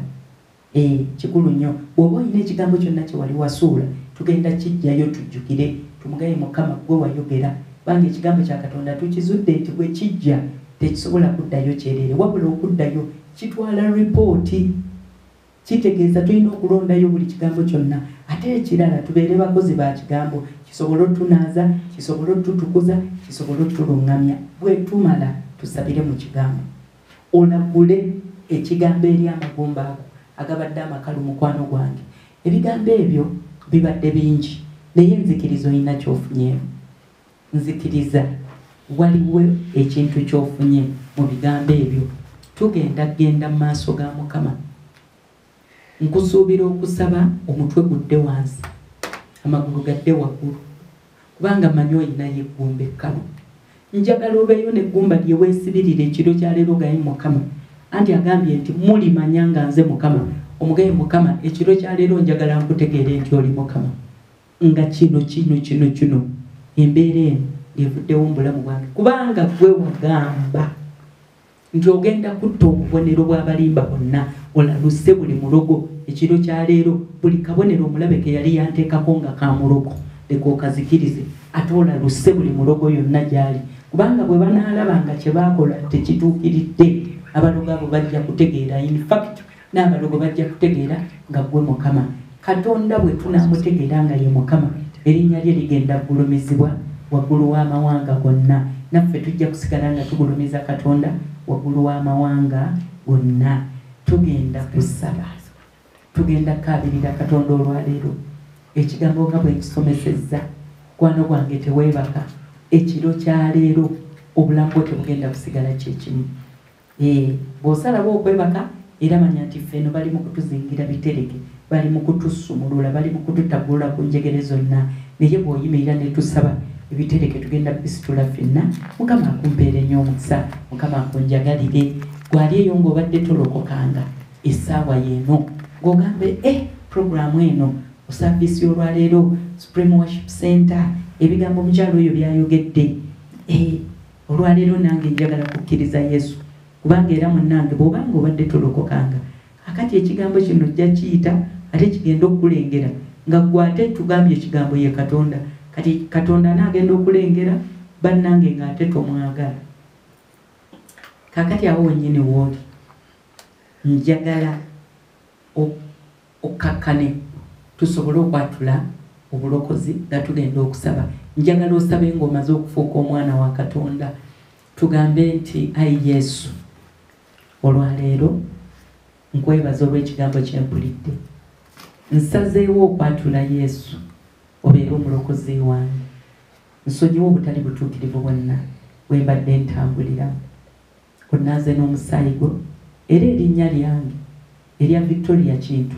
Kikulu nnyo. Bw'oba olina ekigambo kyonna kye wali wasuula tugenda kijjayo tujjukire tumugaye Mukama gwe wayogera, kubanga ekigambo kya Katonda tukizudde nti bwe kijja tekisobola kuddayo kyereere, wabula okuddayo kitwala ripooti. Kitegeeza tulina okulondayo buli kigambo kyonna, ate ekirala tubeere bakozi ba kigambo, kisobole otunaaza, kisobole otutukuza, kisobole otuluŋŋamya. Bwe tumala tusabire mu kigambo, olagule ekigambo eri amagumba ago agabadde amakalu. Mukwano gwange, ebigambo ebyo bibadde bingi, naye nzikiriza olina ky'ofunyeemu. Nzikiriza waliwo ekintu ky'ofunye mu bigambo ebyo. Tugenda genda mu maaso ga Mukama. Nkusuubira okusaba omutwe gudde wansi, amagulu gadde waggulu. kubanga manyi oyina yeggumba ekkalo. Njagala obeeyo neggumba lye weesibirira ekiro kya leero gaye Mukama. Anti agambye nti mulimanya nga nze Mukama. Omugaye Mukama, ekiro kya leero njagala nkutegeere nti oli Mukama. Nga kino embeera eno evuddewo mu bulamu bwange, kubanga gwe wagamba nti ogenda kutta obubonero bw'abalimba bonna, olaluse buli mulogo. Ekiro kya leero buli kabonero omulabeke yali yanteekako nga ka mulogo, leka okazikirize, ate olaluse buli mulogo yonna gy'ali, kubanga bwe banaalaba nga kye baakola tekituukiridde, abalogo abo bajja kutegeera. In fact n'abalogo bajja kutegeera nga gwe Mukama. Katonda bwe tunaamutegeera nga ye Mukama, erinnya lye ligenda kugulumizibwa waggulu w'amawanga gonna. Naffe tujja kusigala nga tugulumiza Katonda waggulu w'amawanga gonna. Tugenda kusaba, tugenda kaabirira Katonda olwaleero. Ekigambo nga bwe nkisomesezza, mukwano gwange teweebaka. Ekiro kya leero obulamu bwo tebugenda kusigala kyekimu. Bw'osalaba okwebaka era manya nti ffeno bali mu kutuzingira bitereke, bali mu kutusumulula, bali mu kututagulula ku njegere zonna. Naye bw'oyimirira ne tusaba, ebitereke tugenda bisitula ffenna. Mukama akumpeere nnyo omukisa, Mukama akunjagalire. Gwali eyo ng'obadde tolokokanga essaawa y'eno ng'ogambe puroguramu eno osaavisi olwaleero Supreme Worship Center, ebigambo omukyalo oyo byayogedde. Olwaleero nange njagala kukkiriza Yesu, kubanga era munnange bw'obanga obadde tolokokanga, akati ekigambo kino ojja kiyita ate kigenda okukulengera nga gwe ate tugambye ekigambo ye Katonda. Kati Katonda naagenda okulengera bannange ng'ate tomwagala. Kakati awo wennyini wooli, njagala okakkane tusobole okwatula obulokozi nga tugenda okusaba. Njagala osabe ng'omaze okufuuka omwana wa Katonda. Tugambe nti ayi Yesu, olwaleero nkwebaza olw'ekigambo kye mpulidde. Nsazeewo okwatula Yesu obeere omulokozi wange. Nsonyiwa obutali butuukirivu bwonna bwe mbadde ntambuliramu. Onnaaze n'omusaayi gwo era erinnya lyange erya Victoria Kintu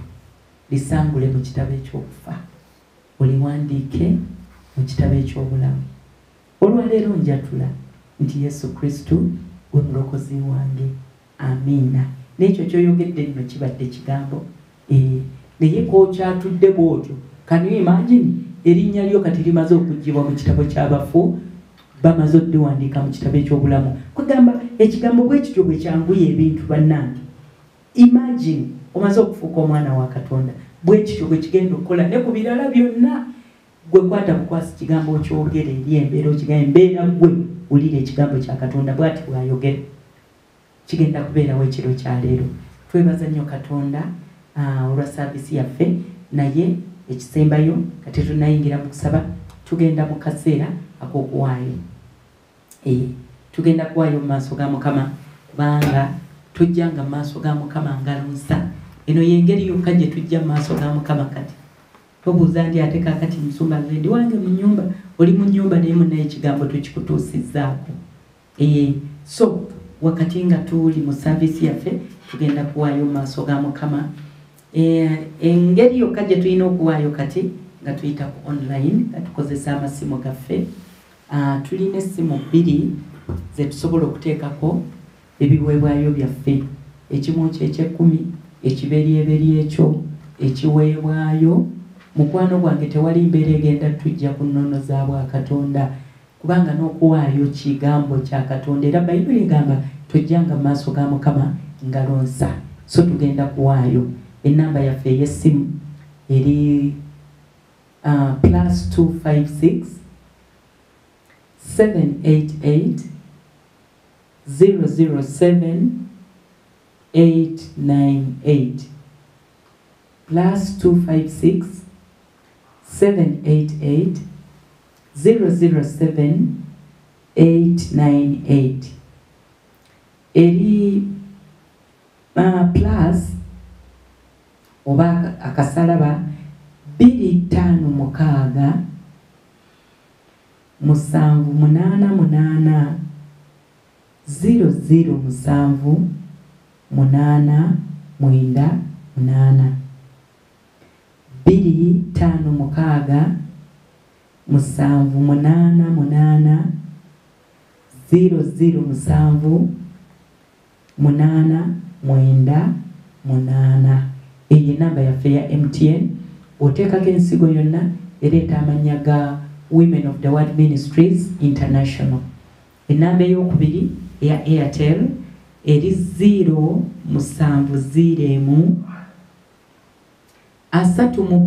lisangule mu kitabo eky'okufa, oliwandiike mu kitabo eky'obulamu. Olwaleero njatula nti Yesu Kristo gwe mulokozi wange. Amiina. N'ekyo ky'oyogedde nno kibadde kigambo. Naye k'okyatudde bw'otyo, can you imagine erinnya lyo kati limaze okuggyibwa mu kitabo ky'abafu, bamaze oddiwandiika mu kitabo eky'obulamu. Kugamba ekigambo bwe kityo bwe kyanguye ebintu bannange. Imagine omaze okufuuka omwana wa Katonda, bwe kityo bwe kigenda okukola ne ku birala byonna. Gwe kwata bukwasi kigambo kyogera eri embeera, okigambo embeera gwe wulira ekigambo kya Katonda bw'ati bw'ayogera. Kigenda kubeerawo ekiro kya leero. Twebaza nnyo Katonda olwa saavisi yaffe, naye ekisembayo kati tunayingira mu kusaba. Tugenda mu kaseera ak'okuwaayo. Tugenda kuwaayo mu maaso ga Mukama, kubanga tujjanga mu maaso ga Mukama ngalo nsa. Eno y'engeri yokka gye tujja mu maaso ga Mukama. Kati tobuuza ndi ate kaakati nsumba nze ndi wange mu nnyumba, oli mu nnyumba naye munnaye ekigambo tukikutuusizzaako. So wakati nga tuli mu saavisi yaffe tugenda kuwaayo mu maaso ga Mukama. Engeri yokka gye tulina okuwaayo kati nga tuyita ku online, nga tukozesa amasimu gaffe. Tulina essimu 2 ze tusobola okuteekako ebiweebwayo byaffe. Ekimu ky'eky'ekkumi, ekibeeryeberi ekyo ekiweebwayo. Mukwano gwange tewali mbeera egenda tujja ku nnono za bwa Katonda, kubanga n'okuwaayo kigambo kya Katonda, era Bayibuli egamba tojjanga mu maaso ga Mukama ngalo nsa. So tugenda kuwaayo. Ennamba yaffe ey'essimu eri +256 788 007 898 +256 788 007 898. Eri plus oba akasalaba 256 788 00 898 256 788 00 78998. Eyo namba yaffe ya MTN. Oteekako ensigo yonna ereeta amanya ga Women of the Word Ministries International. Enamba ey'okubiri eya Airtel eri 070 32 59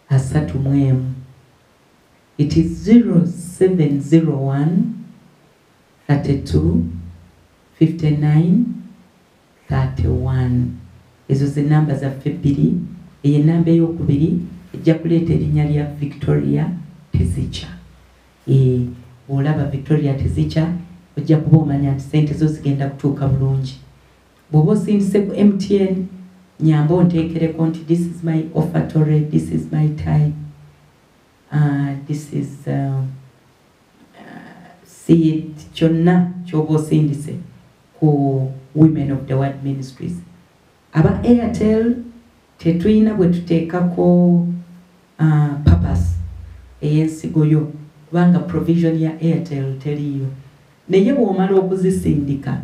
31. It is 0701 32 59 31. Ezo ze namba zaffe bbiri. Eyo namba ey'okubiri ejja kuleeta erinnya lya Victoria Tezicha. Olaba Victoria Tezicha ojja kuba omanya nti ssente zo zigenda kutuuka bulungi. Bw'oba osindise ku MTN nyamba onteekereko nti this is my offer tore, this is my time, this is seed kyonna ky'oba osindise ku Women of the Word Ministries. Aba Airtel tetuyina bwe tuteekako purpose ey'ensigo yo kubanga provision ya Airtel teriyo. Naye bw'omala okuzisindika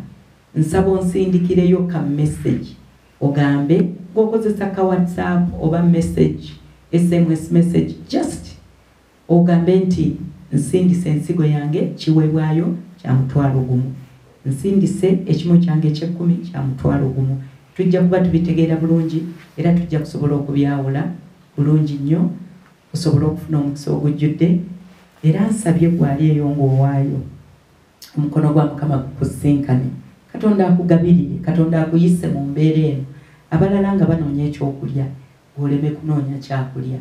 nsaba onsindikireyo ka message ogambe ng'okozesa ka WhatsApp oba message, SMS message, just ogambe nti nsindise ensigo yange kiweebwayo kya $1,000. Nsindise ekimu kyange eky'ekkumi kya $1,000. Tujja kuba tubitegeera bulungi era tujja kusobola okubyawula bulungi nnyo osobola okufuna omukisa ogujjudde. Era nsabye gwali eyo ng'owaayo omukono gwa Mukama gukusinkane, Katonda akugabirire, Katonda akuyise mu mbeera eno. Abalala nga banoonya ekyokulya oleme kunoonya kyakulya,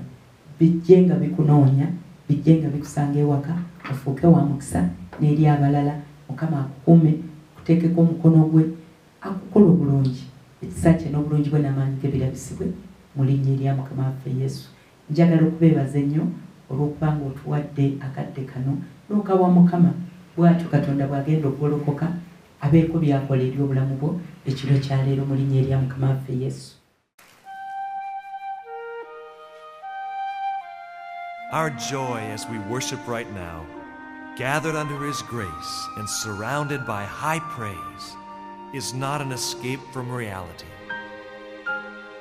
bijje nga bikunoonya, bijje nga bikusanga ewaka, ofuuke wa mukisa n'eri abalala. Mukama akukuume, kuteekeko omukono gwe, akukola obulungi, ekisa kye n'obulungi bwe n'amaanyi ge birabisibwe mu linnya erya Mukama waffe Yesu. Njagala okubeebaza ennyo olw'okuba ng'otuwadde akadde kano n'okawa Mukama bw'atyo Katonda bw'agenda okugolokoka abeeko by'akola eri obulamu bwo ekiro kya leero mu linnya erya Mukama waffe Yesu. Our joy as we worship right now, gathered under His grace and surrounded by high praise, is not an escape from reality.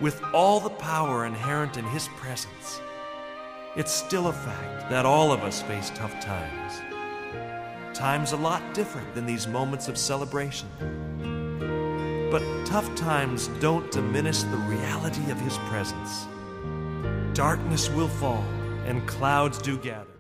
With all the power inherent in His presence, it's still a fact that all of us face tough times. Times a lot different than these moments of celebration. But tough times don't diminish the reality of His presence. Darkness will fall and clouds do gather.